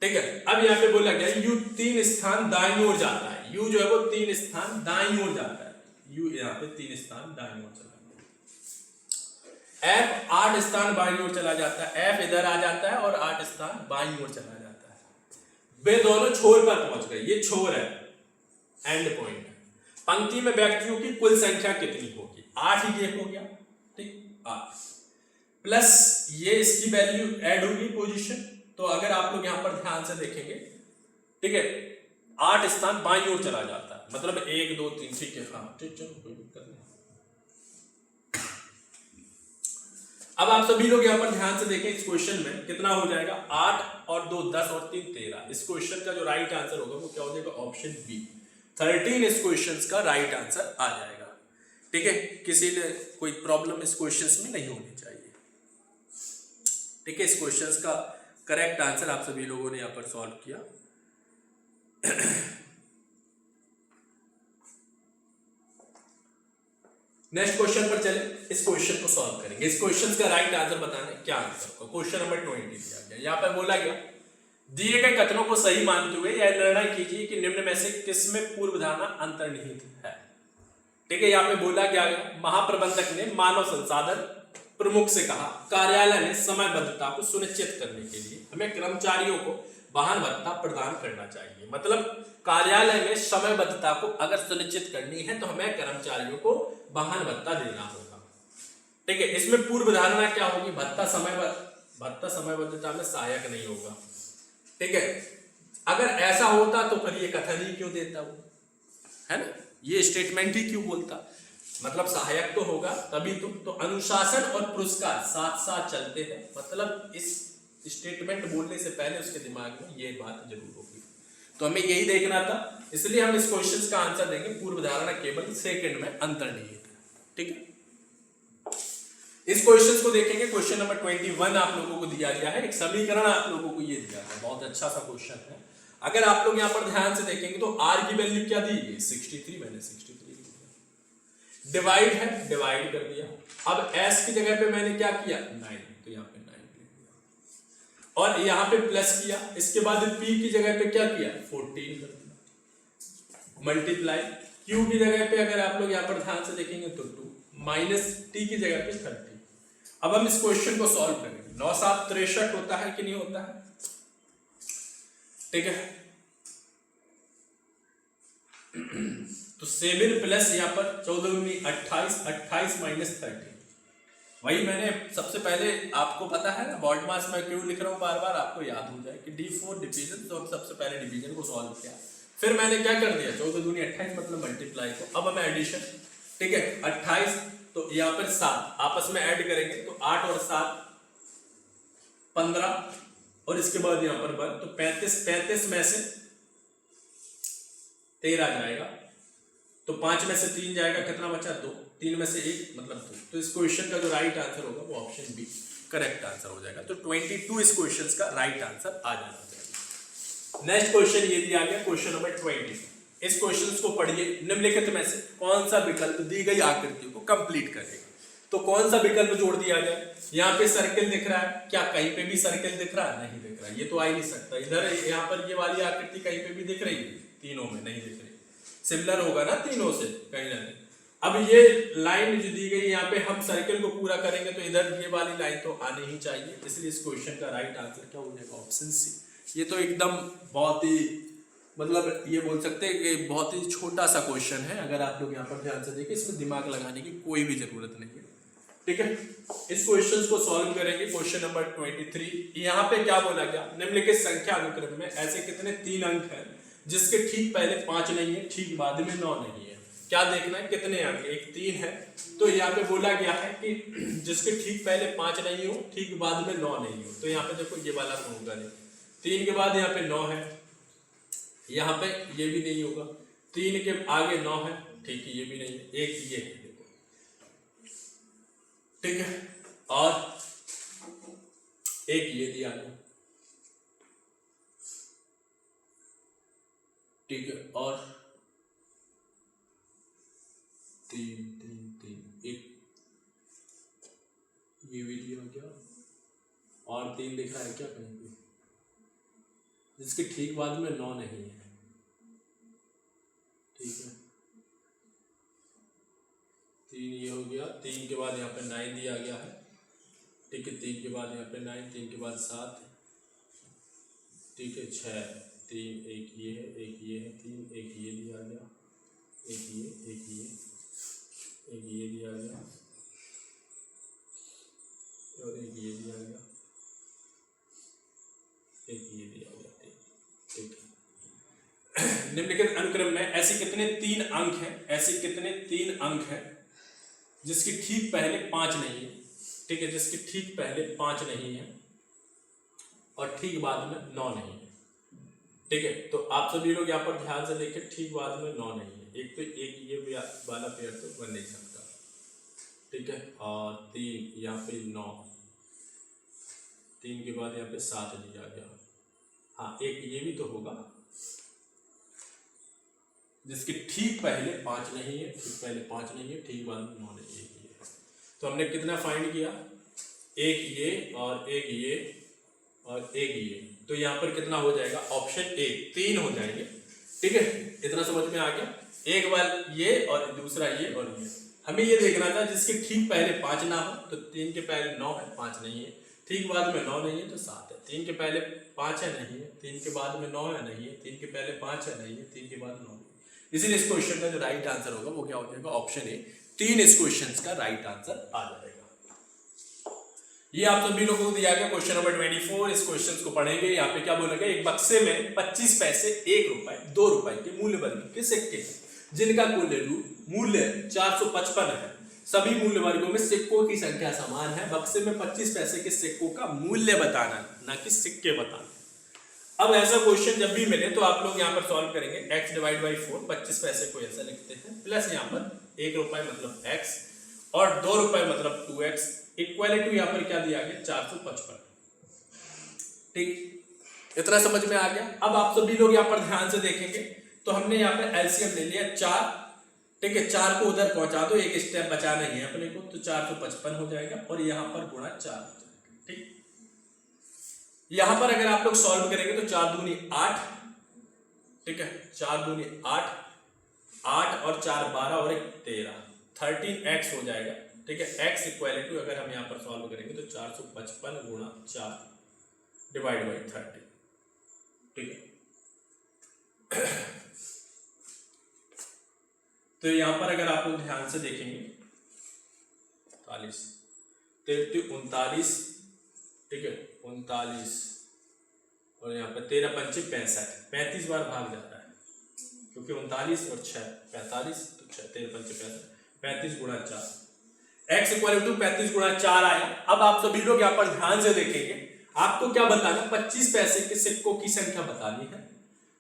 ठीक है, अब यहाँ पे बोला गया यू 3 स्थान दाईं ओर जाता है। यू जो है वो 3 स्थान दाईं ओर जाता है। यू यहाँ पे 3 स्थान दाईं ओर चला जाता है। एफ 8 स्थान बाईं ओर चला जाता है। एफ इधर आ जाता है और 8 स्थान बाईं ओर चला जाता है। वे दोनों छोर पर पहुंच गए। ये छोर है, एंड पॉइंट है। पंक्ति में व्यक्तियों की कुल संख्या कितनी होगी? 8 ही ये हो गया, ठीक, 8 प्लस ये इसकी वैल्यू ऐड होगी पोजीशन। तो अगर आप लोग यहां पर ध्यान से देखेंगे, ठीक है, 8 स्थान बाईं ओर चला जाता है, मतलब 1 2 3, ठीक है, हाँ ठीक, चलो कोई दिक्कत नहीं। अब आप सभी लोग यहां पर ध्यान से देखें, इस क्वेश्चन में कितना हो जाएगा 8 और 2 10 और 3 13। इस क्वेश्चन का जो राइट आंसर होगा वो क्या हो जाएगा ऑप्शन बी। 13 इस क्वेश्चन का राइट आंसर आ जाएगा। ठीक है, किसी ने कोई प्रॉब्लम इस क्वेश्चन में नहीं होनी चाहिए। ठीक है, इस क्वेश्चन का करेक्ट आंसर आप सभी लोगों ने यहाँ पर सॉल्व किया। नेक्स्ट क्वेश्चन पर चले, इस क्वेश्चन को सॉल्व करेंगे। इस क्वेश्चन का राइट आंसर बताना है, क्या आंसर होगा। क्वेश्चन नंबर 20 दिया गया, यहाँ पर बोला गया दिए गए कथनों को सही मानते हुए यह निर्णय कीजिए कि निम्न में से किसमें पूर्व धारणा अंतर्निहित है। ठीक है, यहाँ पे बोला गया महाप्रबंधक ने मानव संसाधन प्रमुख से कहा कार्यालय में समयबद्धता को सुनिश्चित करने के लिए हमें कर्मचारियों को वाहन भत्ता प्रदान करना चाहिए। मतलब कार्यालय में समयबद्धता को अगर सुनिश्चित करनी है तो हमें कर्मचारियों को वाहन भत्ता देना होगा। ठीक है, इसमें पूर्व धारणा क्या होगी, भत्ता समयबद्धता में सहायक नहीं होगा। ठीक है, अगर ऐसा होता तो फिर ये कथन ही क्यों देता वो, है ना, ये स्टेटमेंट ही क्यों बोलता। मतलब सहायक तो होगा तभी तो अनुशासन और पुरस्कार साथ साथ चलते हैं। मतलब इस स्टेटमेंट बोलने से पहले उसके दिमाग में ये बात जरूर होगी, तो हमें यही देखना था। इसलिए हम इस क्वेश्चन का आंसर देंगे पूर्व धारणा केवल सेकंड में अंतर्निहित है। ठीक है, इस क्वेश्चन को देखेंगे। क्वेश्चन नंबर 21 आप लोगों को दिया गया है, एक समीकरण आप लोगों को ये दिया है, बहुत अच्छा सा क्वेश्चन है। अगर आप लोग यहाँ पर ध्यान से देखेंगे तो r की वैल्यू क्या दी है, 63, मैंने 63 डिवाइड है, डिवाइड कर दिया। अब s की जगह पे मैंने क्या किया 9, तो यहाँ पे 9 लिख दिया और यहाँ पे प्लस किया। इसके बाद p की जगह पे क्या किया 14 कर दिया, मल्टीप्लाई q की जगह पे अगर आप लोग यहाँ पर ध्यान से देखेंगे तो 2 माइनस t की जगह पे 30। अब हम इस क्वेश्चन को सॉल्व करेंगे। 9 7 63 होता है कि नहीं होता है। ठीक है, तो 7 प्लस यहाँ पर 14 28, 28 माइनस 30। वही मैंने सबसे पहले आपको पता है ना बॉड मास में क्यों लिख रहा हूँ बार बार, आपको याद हो जाए कि D4 डिवीजन, तो सबसे पहले डिवीजन को सॉल्व किया, फिर मैंने क्या कर दिया 14 दूनी 28 मतलब मल्टीप्लाई को। अब हमें एडिशन, ठीक है 28 तो यहाँ पर 7 आपस में ऐड करेंगे तो 8 और 7 15 और इसके बाद यहाँ पर 1 तो 35 में से 13 जाएगा तो 5 में से 3 जाएगा, कितना बचा 2, 3 में से 1 मतलब 2। तो इस क्वेश्चन का जो राइट आंसर होगा वो ऑप्शन बी करेक्ट आंसर हो जाएगा। तो 22 इस क्वेश्चन का राइट आंसर आ जाना चाहिए। नेक्स्ट क्वेश्चन ये दिया गया क्वेश्चन नंबर 20। इस क्वेश्चन को पढ़िए, निम्नलिखित में से कौन सा विकल्प दी गई आकृतियों को कंप्लीट करेगा। तो कौन सा विकल्प जोड़ दिया जाए। यहाँ पे सर्किल दिख रहा है, क्या कहीं पे भी सर्किल दिख रहा है, नहीं दिख रहा है, ये तो आ ही नहीं सकता। इधर यहाँ पर ये वाली आकृति कहीं पे भी दिख रही है, तीनों में नहीं दिख रही, सिमिलर होगा ना तीनों से कहीं ना कहीं। अब ये लाइन जो दी गई यहाँ पे हम सर्किल को पूरा करेंगे तो इधर ये वाली लाइन तो आनी ही चाहिए, इसलिए इस क्वेश्चन का राइट आंसर क्या हो जाएगा ऑप्शन सी। ये तो एकदम बहुत ही मतलब ये बोल सकते हैं कि बहुत ही छोटा सा क्वेश्चन है, अगर आप लोग यहाँ पर ध्यान से देखें इसमें दिमाग लगाने की कोई भी जरूरत नहीं है। ठीक है, इस क्वेश्चन को सॉल्व करेंगे। क्वेश्चन नंबर 23, यहाँ पे क्या बोला गया, निम्नलिखित संख्या अनुक्रम में ऐसे कितने 3 अंक हैं जिसके ठीक पहले 5 नहीं है, ठीक बाद में 9 नहीं है। क्या देखना है कितने अंक, एक 3 है, तो यहाँ पे बोला गया है कि जिसके ठीक पहले 5 नहीं हो, ठीक बाद में 9 नहीं हो। तो यहाँ पे देखो ये वाला तो होगा नहीं, 3 के बाद यहाँ पे 9 है, यहाँ पे ये भी नहीं होगा, 3 के आगे 9 है, ठीक है ये भी नहीं है, एक ये है देखो, ठीक है, और एक ये दिया गया, ठीक है, और 3 3 3 एक ये भी दिया गया, और 3 दिख रहा है क्या कहीं पे, जिसके ठीक बाद में 9 नहीं है। ठीक है, 3 ये हो गया, 3 के बाद यहाँ पे 9 दिया गया है, ठीक है, 3 के बाद यहाँ पे 9, 3 के बाद 7, ठीक है, 6 3 एक ये है, एक ये है, 3 एक ये दिया गया, एक ये एक ये एक ये दिया गया, और एक ये दिया गया, एक ये दिया गया, ठीक है। निम्नलिखित अनुक्रम में ऐसे कितने 3 अंक हैं, ऐसे कितने 3 अंक हैं जिसकी ठीक पहले 5 नहीं है, ठीक है, जिसके ठीक पहले 5 नहीं है और ठीक बाद में 9 नहीं है। ठीक है, तो आप सभी लोग यहाँ पर ध्यान से देखें, ठीक बाद में 9 नहीं है, एक तो एक ये वाला पेयर तो बन नहीं सकता, ठीक है, और 3 यहाँ पे 9, 3 के बाद यहाँ पे 7 लिया गया, हाँ एक ये भी तो होगा जिसके ठीक पहले 5 नहीं है, ठीक पहले 5 नहीं है, ठीक बाद में 9 नहीं है, तो हमने कितना फाइंड किया, एक ये और एक ये और एक ये, तो यहाँ पर कितना हो जाएगा, ऑप्शन ए 3 हो जाएंगे, ठीक है, इतना समझ में आ गया, एक बार ये और दूसरा ये और ये, हमें ये देखना था जिसके ठीक पहले 5 ना हो, तो 3 के पहले 9 है, 5 नहीं है, ठीक बाद में 9 नहीं है तो 7 है, 3 के पहले 5 है नहीं है, 3 के बाद में 9 है नहीं है, 3 के पहले 5 है नहीं है, 3 के बाद 9 है, इसीलिए इस क्वेश्चन का जो राइट आंसर होगा वो क्या हो जाएगा, ऑप्शन ए 3 इस क्वेश्चन का राइट आंसर आ जाएगा। ये आप सभी लोगों को दिया गया क्वेश्चन नंबर 24, इस क्वेश्चन को पढ़ेंगे। यहाँ पे क्या बोला गया, एक बक्से में 25 पैसे, 1 रुपए, 2 रुपए के मूल्य वर्ग के सिक्के हैं जिनका कुल मूल्य 455 है, सभी मूल्य वर्गों में सिक्कों की संख्या समान है, बक्से में 25 पैसे के सिक्कों का मूल्य बताना, ना कि सिक्के बताना। अब ऐसा क्वेश्चन जब भी मिले तो आप लोग यहाँ पर सॉल्व करेंगे, x डिवाइड बाई 4, 25 पैसे को ऐसा लिखते हैं, प्लस यहाँ पर 1 रुपए मतलब x और 2 रुपए मतलब 2x, इक्वल टू यहाँ पर क्या दिया गया 455, ठीक, इतना समझ में आ गया। अब आप सभी लोग यहाँ पर ध्यान से देखेंगे तो हमने यहाँ पर एलसीएम ले लिया 4, ठीक है, 4 को उधर पहुंचा दो, एक स्टेप बचा नहीं है अपने को, तो 455 हो जाएगा और यहाँ पर गुणा 4 हो जाएगा, ठीक। यहां पर अगर आप लोग सॉल्व करेंगे तो 4 दूनी 8, ठीक है, 4 दूनी 8, 8 और 4 12 और 1 13, 13x हो जाएगा, ठीक है, x इक्वल टू अगर हम यहाँ पर सॉल्व करेंगे तो 455 गुणा 4 डिवाइड बाई 30, ठीक है। तो यहाँ पर अगर आप लोग ध्यान से देखेंगे 39, 39, ठीक है, 39 और यहाँ पर 13 पंचे 65, 35 बार भाग जाता है क्योंकि 39 और 6 45, तो 6 13 पंचे 65, 35 गुणा 4, x इक्वल टू 35 गुणा 4 आया। अब आप सभी लोग यहाँ पर ध्यान से देखेंगे, आपको क्या बताना, 25 पैसे के सिक्कों की संख्या बतानी है,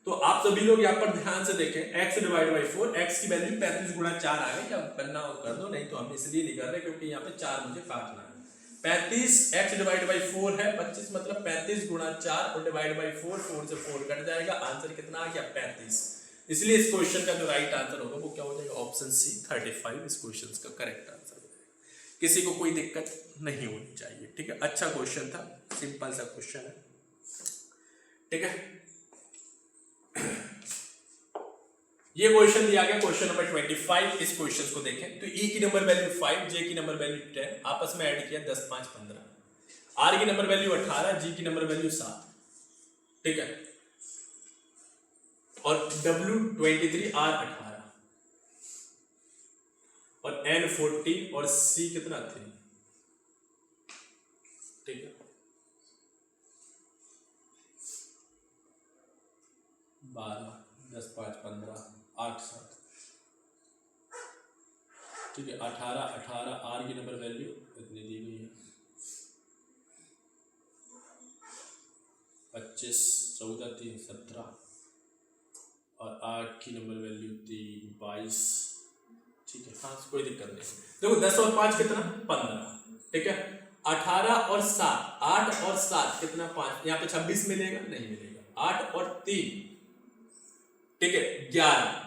तो आप सभी लोग यहाँ पर ध्यान से देखें, x डिवाइड बाई 4, x की वैल्यू 35 गुणा 4 आ गई, अब करना हो कर दो, नहीं तो हम इसलिए नहीं कर रहे क्योंकि यहाँ पे 4 मुझे काटना है। 35 x डिवाइड बाई 4 है, 25 मतलब 35 गुणा 4 और डिवाइड बाई 4, 4 से 4 कट जाएगा, आंसर कितना आ गया 35। इसलिए इस क्वेश्चन का जो राइट आंसर होगा वो क्या हो जाएगा, ऑप्शन सी 35 इस क्वेश्चन का करेक्ट आंसर हो जाएगा। किसी को कोई दिक्कत नहीं होनी चाहिए, ठीक है, अच्छा क्वेश्चन था, सिंपल सा क्वेश्चन है, ठीक है। ये क्वेश्चन दिया गया क्वेश्चन नंबर 25, इस क्वेश्चन को देखें तो E की नंबर वैल्यू 5, J की नंबर वैल्यू 10, आपस में ऐड किया 10 5 15, R की नंबर वैल्यू 18, G की नंबर वैल्यू 7, ठीक है, और W 23, R 18 और N 40 और C कितना 3, ठीक है, 12 10 5 15 8 7, ठीक है, 18 18, R की नंबर वैल्यू इतनी दी गई है, 25 14 3 17 और 8 की नंबर वैल्यू 3 22, ठीक है, हाँ कोई दिक्कत नहीं। देखो 10 और 5 कितना 15, ठीक है, 18 और 7, 8 और 7 कितना 5, यहाँ पे 26 मिलेगा नहीं मिलेगा, 8 और 3, ठीक है 11,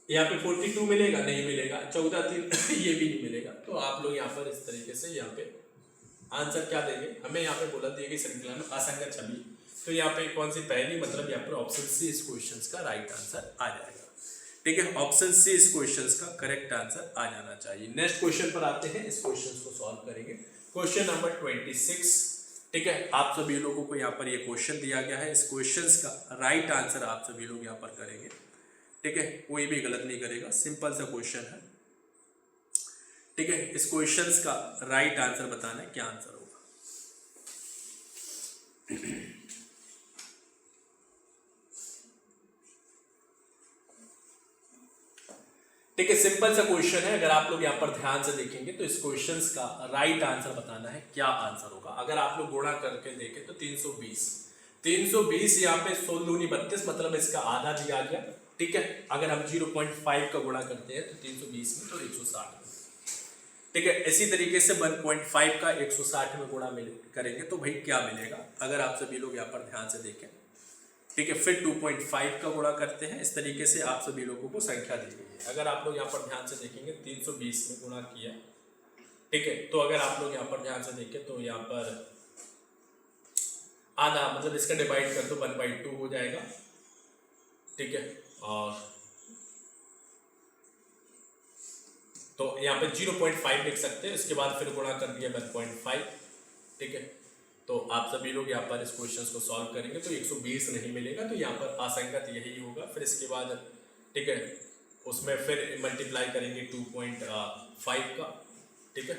यहाँ पे 42 मिलेगा नहीं मिलेगा, 14 3 ये भी नहीं मिलेगा, तो आप लोग यहाँ पर इस तरीके से यहाँ पे आंसर क्या देंगे, हमें यहाँ पे बोला दिया गई श्रृंखला में असंगत छवि, तो यहाँ पे कौन सी पहली, मतलब यहाँ पर ऑप्शन सी इस क्वेश्चन का राइट आंसर आ जाएगा, ठीक है, ऑप्शन सी इस क्वेश्चन का करेक्ट आंसर आ जाना चाहिए। नेक्स्ट क्वेश्चन पर आते हैं, इस क्वेश्चन को सॉल्व करेंगे, क्वेश्चन नंबर 26, ठीक है, आप सभी लोगों को यहाँ पर ये क्वेश्चन दिया गया है, इस क्वेश्चन का राइट आंसर आप सभी लोग यहाँ पर करेंगे, ठीक है, कोई भी गलत नहीं करेगा, सिंपल सा क्वेश्चन है, ठीक है, इस क्वेश्चन का राइट आंसर बताना है क्या आंसर होगा। ठीक है, सिंपल सा क्वेश्चन है, अगर आप लोग यहाँ पर ध्यान से देखेंगे तो इस क्वेश्चन का राइट आंसर बताना है क्या आंसर होगा। अगर आप लोग गुणा करके देखें तो 320, 320 यहाँ पे 16 दूनी 32, मतलब इसका आधा दिया गया। ठीक है, अगर हम 0.5 का गुणा करते हैं तो 320 में तो 160 में। ठीक है, इसी तरीके से 1.5 का 160 में गुणा करेंगे तो भाई क्या मिलेगा, अगर आप सभी लोग यहाँ पर ध्यान से देखें। ठीक है, फिर 2.5 का गुणा करते हैं। इस तरीके से आप सभी लोगों को संख्या दी गई है। अगर आप लोग यहाँ पर ध्यान से देखेंगे 320 में गुणा किया। ठीक है, तो अगर आप लोग यहाँ पर ध्यान से देखें तो यहाँ पर आधा, मतलब इसका डिवाइड कर दो 1/2 हो जाएगा। ठीक है, और तो यहाँ पे 0.5 लिख सकते हैं, इसके बाद फिर गुणा कर दिया 1.5। ठीक है, तो आप सभी लोग यहाँ पर इस क्वेश्चन को सॉल्व करेंगे तो 120 नहीं मिलेगा, तो यहाँ पर आसंगत यही होगा। फिर इसके बाद ठीक है, उसमें फिर मल्टीप्लाई करेंगे 2.5 का। ठीक है,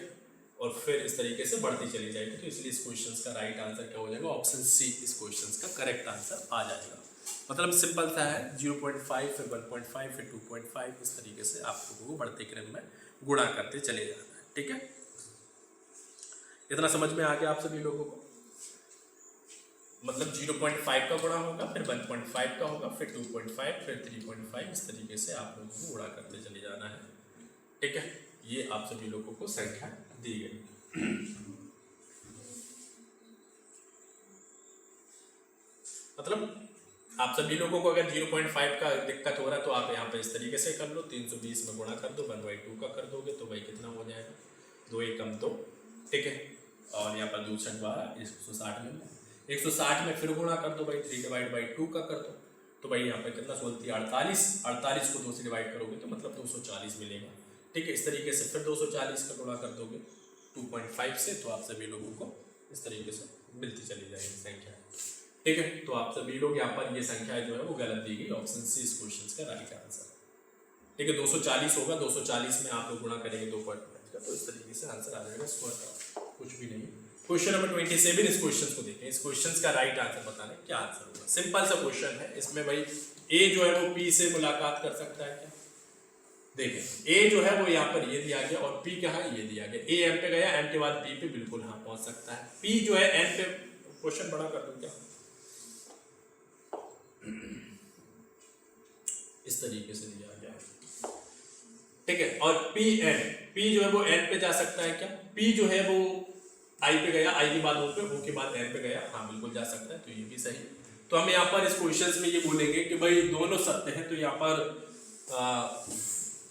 और फिर इस तरीके से बढ़ती चली जाएगी। तो इसलिए इस क्वेश्चन का राइट आंसर क्या हो जाएगा, ऑप्शन सी इस क्वेश्चन का करेक्ट आंसर आ जाएगा। मतलब सिंपल सा है, 0.5 फिर 1.5 फिर 2.5, इस तरीके से आप लोगों को बढ़ते क्रम में गुणा करते चले जाना है। ठीक है, इतना समझ में आ गया आप सभी लोगों को। मतलब 0.5 का गुणा होगा, फिर 1.5 का होगा, फिर 2.5, फिर 3.5, इस तरीके से आप लोगों को गुणा करते चले जाना है। ठीक है, ये आप सभी लोगों को संख्या दी गई। मतलब आप सभी लोगों को अगर 0.5 का दिक्कत हो रहा है तो आप यहाँ पे इस तरीके से कर लो, 320 में गुणा कर दो, 1/2 का कर दोगे तो भाई कितना हो जाएगा, 2 एकम 2। ठीक है, और यहाँ पर 2 छठ 12, 160 में 160 में फिर गुणा कर दो भाई, 3/2 का कर दो, तो भाई यहाँ पे कितना 48, 48 को 2 से डिवाइड करोगे तो मतलब 240 मिलेगा। ठीक है, इस तरीके से फिर 240 का गुणा कर दोगे 2.5 से, तो आप सभी लोगों को इस तरीके से मिलती चली जाएगी संख्या। ठीक है, तो आप सभी लोग यहाँ पर ये संख्या जो है वो गलत दी गई, ऑप्शन सी इस क्वेश्चन का राइट आंसर। ठीक है, 240 होगा, 240 में आप लोग गुणा करेंगे 2.5 का, तो इस तरीके से आंसर आ जाएगा। इसको कुछ भी नहीं। क्वेश्चन नंबर 27 इस क्वेश्चन को देखें। इस क्वेश्चन का राइट आंसर बताना क्या आंसर होगा। सिंपल सा क्वेश्चन है, इसमें भाई ए जो है वो पी से मुलाकात कर सकता है क्या। देखें, ए जो है वो यहाँ पर ये दिया गया और पी कहाँ ये दिया गया। ए एम पे गया, एम के बाद पी पे बिल्कुल हाँ पहुंच सकता है। पी जो है एन पे, क्वेश्चन बड़ा कर दूं क्या, इस तरीके से दिया गया है। ठीक है, और पी एन, पी जो है वो एन पे जा सकता है क्या। पी जो है वो आई पे गया, आई के बाद ओ पे, ओ के बाद एन पे गया, हाँ बिल्कुल जा सकता है, तो ये भी सही। तो हम यहाँ पर इस क्वेश्चन में ये बोलेंगे कि भाई दोनों सत्य हैं, तो यहाँ पर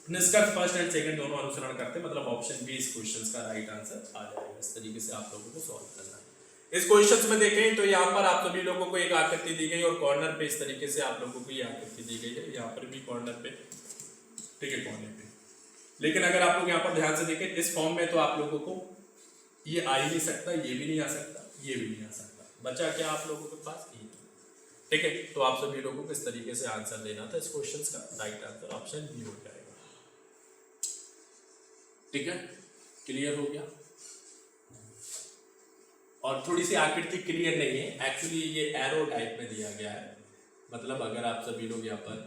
निष्कर्ष फर्स्ट एंड सेकंड दोनों अनुसरण करते हैं, मतलब ऑप्शन बी इस क्वेश्चन का राइट आंसर आ जाएगा। इस तरीके से आप लोगों को सॉल्व करना है। इस क्वेश्चन में देखें तो यहाँ पर आप सभी लोगों को एक आकृति दी गई और कॉर्नर पे इस तरीके से आप लोगों को ये आकृति दी गई है, यहाँ पर भी कॉर्नर पे। ठीक है, कॉर्नर पे, लेकिन अगर आप लोग यहाँ पर ध्यान से देखें इस फॉर्म में तो आप लोगों को ये आ ही नहीं सकता, ये भी नहीं आ सकता, ये भी नहीं आ सकता, बचा क्या आप लोगों के पास ये। ठीक है, तो आप सभी लोगों को इस तरीके से आंसर देना था इस क्वेश्चन का। राइट आंसर ऑप्शन बी हो जाएगा। ठीक है, क्लियर हो गया। और थोड़ी सी आकृति क्लियर नहीं है, एक्चुअली ये एरो टाइप में दिया गया है, मतलब अगर आप सभी लोग यहाँ पर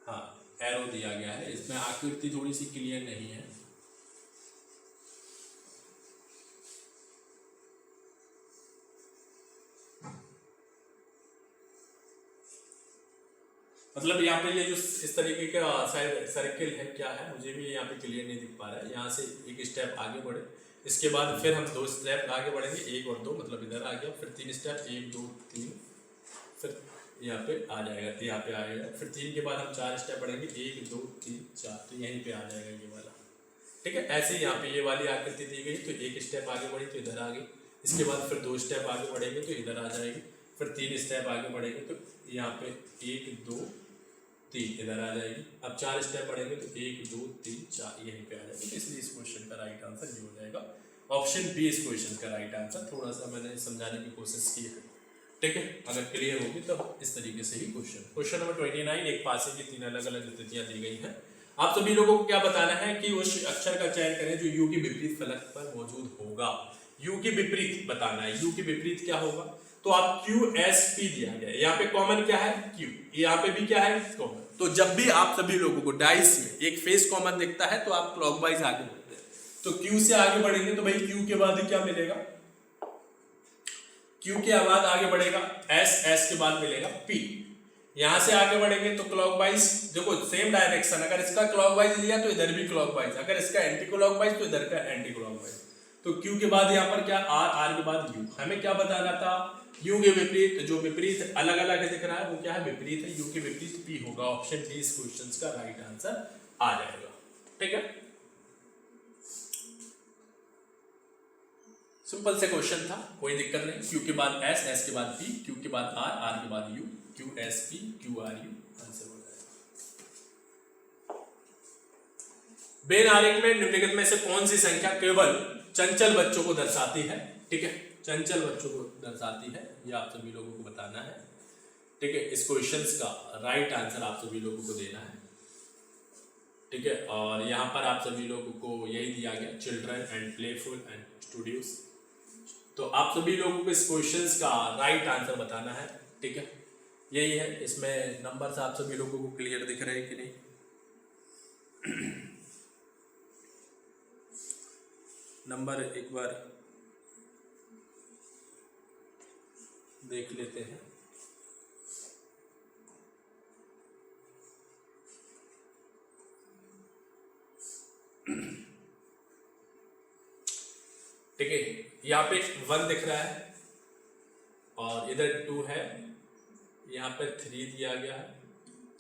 हाँ एरो दिया गया है, इसमें आकृति थोड़ी सी क्लियर नहीं है। मतलब यहाँ पे ये जो इस तरीके का सर्किल है क्या है, मुझे भी यहाँ पे क्लियर नहीं दिख पा रहा है। यहाँ से एक स्टेप आगे बढ़े, इसके बाद फिर हम 2 स्टेप आगे बढ़ेंगे, 1 और 2, मतलब इधर आ गया, फिर 3 स्टेप 1 2 3, फिर यहाँ पे आ जाएगा, यहाँ पे आएगा, फिर 3 के बाद हम 4 स्टेप बढ़ेंगे, 1 2 3 4, तो यहीं पे आ जाएगा ये वाला। ठीक है, ऐसे ही यहाँ पे ये वाली आकृति दी गई, तो 1 स्टेप आगे बढ़ी तो इधर आ गई, इसके बाद फिर 2 स्टेप आगे बढ़ेंगे तो इधर आ जाएगी, फिर 3 स्टेप आगे बढ़ेंगे तो यहाँ पे 1 2 3 इधर आ जाएगी, अब 4 स्टेप बढ़ेंगे तो 1 2 3 4 यहीं पे आ जाएगी। तो इसलिए इस क्वेश्चन का राइट आंसर ये हो जाएगा, ऑप्शन बी इस क्वेश्चन का राइट आंसर। थोड़ा सा मैंने समझाने की कोशिश की है। ठीक है, अगर क्लियर होगी तो इस तरीके से ही क्वेश्चन नंबर 29, एक पासे की 3 अलग अलग स्थितियां दी गई हैं। आप सभी लोगों को क्या बताना है कि उस अक्षर का चयन करें जो यू की विपरीत फलक पर मौजूद होगा। यू की विपरीत बताना है, यू की विपरीत क्या होगा, तो आप क्यू एस पी दिया गया है, यहाँ पे कॉमन क्या है क्यू, यहाँ पे भी क्या है कॉमन। तो जब भी आप सभी लोगों को डाइस में एक फेस कॉमन दिखता है तो आप क्लॉकवाइज आगे बढ़ते हैं। तो क्यू से आगे बढ़ेंगे तो भाई क्यू के बाद क्या मिलेगा, Q के बाद आगे बढ़ेगा S, S के बाद मिलेगा P। यहां से आगे बढ़ेंगे तो क्लॉकवाइज, देखो सेम डायरेक्शन, अगर इसका क्लॉकवाइज लिया तो इधर भी क्लॉकवाइज, अगर इसका एंटी क्लॉकवाइज तो इधर का एंटी क्लॉकवाइज। तो Q के बाद यहाँ पर क्या R, R के बाद U। हमें क्या बताना था, U के विपरीत, जो विपरीत अलग अलग दिख रहा है वो क्या है, विपरीत है। U के विपरीत P होगा। ऑप्शन डी इस क्वेश्चन का राइट आंसर आ जाएगा। ठीक है, सिंपल से क्वेश्चन था, कोई दिक्कत नहीं। Q के बाद S, S के बाद P, Q के बाद R, R के बाद U, Q S P, Q R U, answer हो जाएगा। बेन आरेख में निम्नलिखित में से कौन सी संख्या केवल चंचल बच्चों को दर्शाती है? ठीक है, चंचल बच्चों को दर्शाती है, ये आप सभी लोगों को बताना है। ठीक है, इस क्वेश्चन का राइट आंसर आप सभी लोगों को देना है। ठीक है, और यहाँ पर आप सभी लोगों को यही दिया गया, children and playful and studios. तो आप सभी लोगों को इस क्वेश्चन का राइट आंसर बताना है। ठीक है, यही है। इसमें नंबर्स आप सभी लोगों को क्लियर दिख रहे हैं कि नहीं? नंबर एक बार देख लेते हैं। ठीक है, यहाँ पे 1 दिख रहा है और इधर 2 है, यहाँ पे 3 दिया गया है,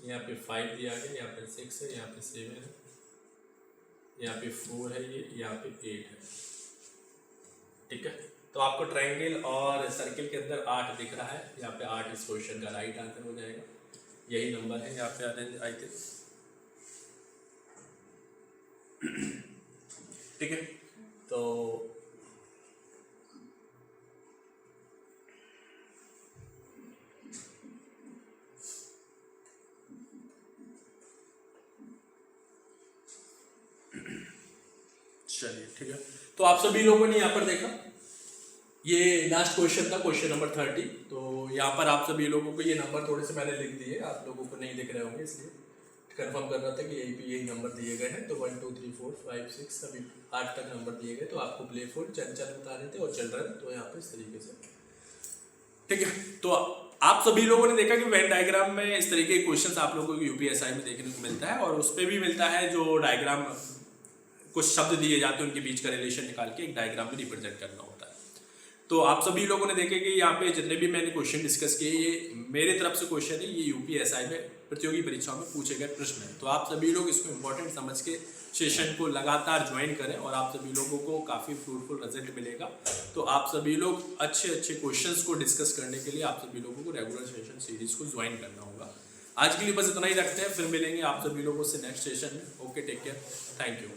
यहाँ पे 5 दिया गया, यहाँ पे 6 है, यहाँ पे 7 है, यहाँ पे 4 है, ये यहाँ पे 8 है। ठीक है, तो आपको ट्रायंगल और सर्किल के अंदर 8 दिख रहा है, यहाँ पे 8 इस क्वेश्चन का राइट आंसर हो जाएगा। यही नंबर है यहाँ पे आई थिंक। ठीक है, तो चलिए ठीक है, तो आप सभी लोगों ने यहाँ पर देखा, ये लास्ट क्वेश्चन था, क्वेश्चन नंबर 30। तो यहाँ पर आप सभी लोगों को ये नंबर थोड़े से मैंने लिख दिए, आप लोगों को नहीं दिख रहे होंगे, इसलिए कंफर्म कर रहा था कि यही नंबर दिए गए हैं। तो 1 2 3 4 5 6 सभी 8 तक नंबर दिए गए। तो आपको प्लेफुल, चंचल बता रहे थे और चिल्ड्रन, तो यहाँ पे इस तरीके से। ठीक है, तो आप सभी लोगों ने देखा कि वेन डायग्राम में इस तरीके के क्वेश्चन आप लोगों को यूपीएसआई में देखने को मिलता है, और उस पर भी मिलता है जो डायग्राम, कुछ शब्द दिए जाते हैं, उनके बीच का रिलेशन निकाल के एक डायग्राम में रिप्रेजेंट करना होता है। तो आप सभी लोगों ने देखे कि यहाँ पे जितने भी मैंने क्वेश्चन डिस्कस किए, ये मेरे तरफ से क्वेश्चन है, ये यूपीएसआई में प्रतियोगी परीक्षाओं में पूछे गए प्रश्न है। तो आप सभी लोग इसको इम्पोर्टेंट समझ के सेशन को लगातार ज्वाइन करें, और आप सभी लोगों को काफ़ी फ्रूटफुल रिजल्ट मिलेगा। तो आप सभी लोग अच्छे अच्छे क्वेश्चंस को डिस्कस करने के लिए आप सभी लोगों को रेगुलर सेशन सीरीज को ज्वाइन करना होगा। आज के लिए बस इतना ही रखते हैं, फिर मिलेंगे आप सभी लोगों से नेक्स्ट सेशन में। Okay, take care, thank you.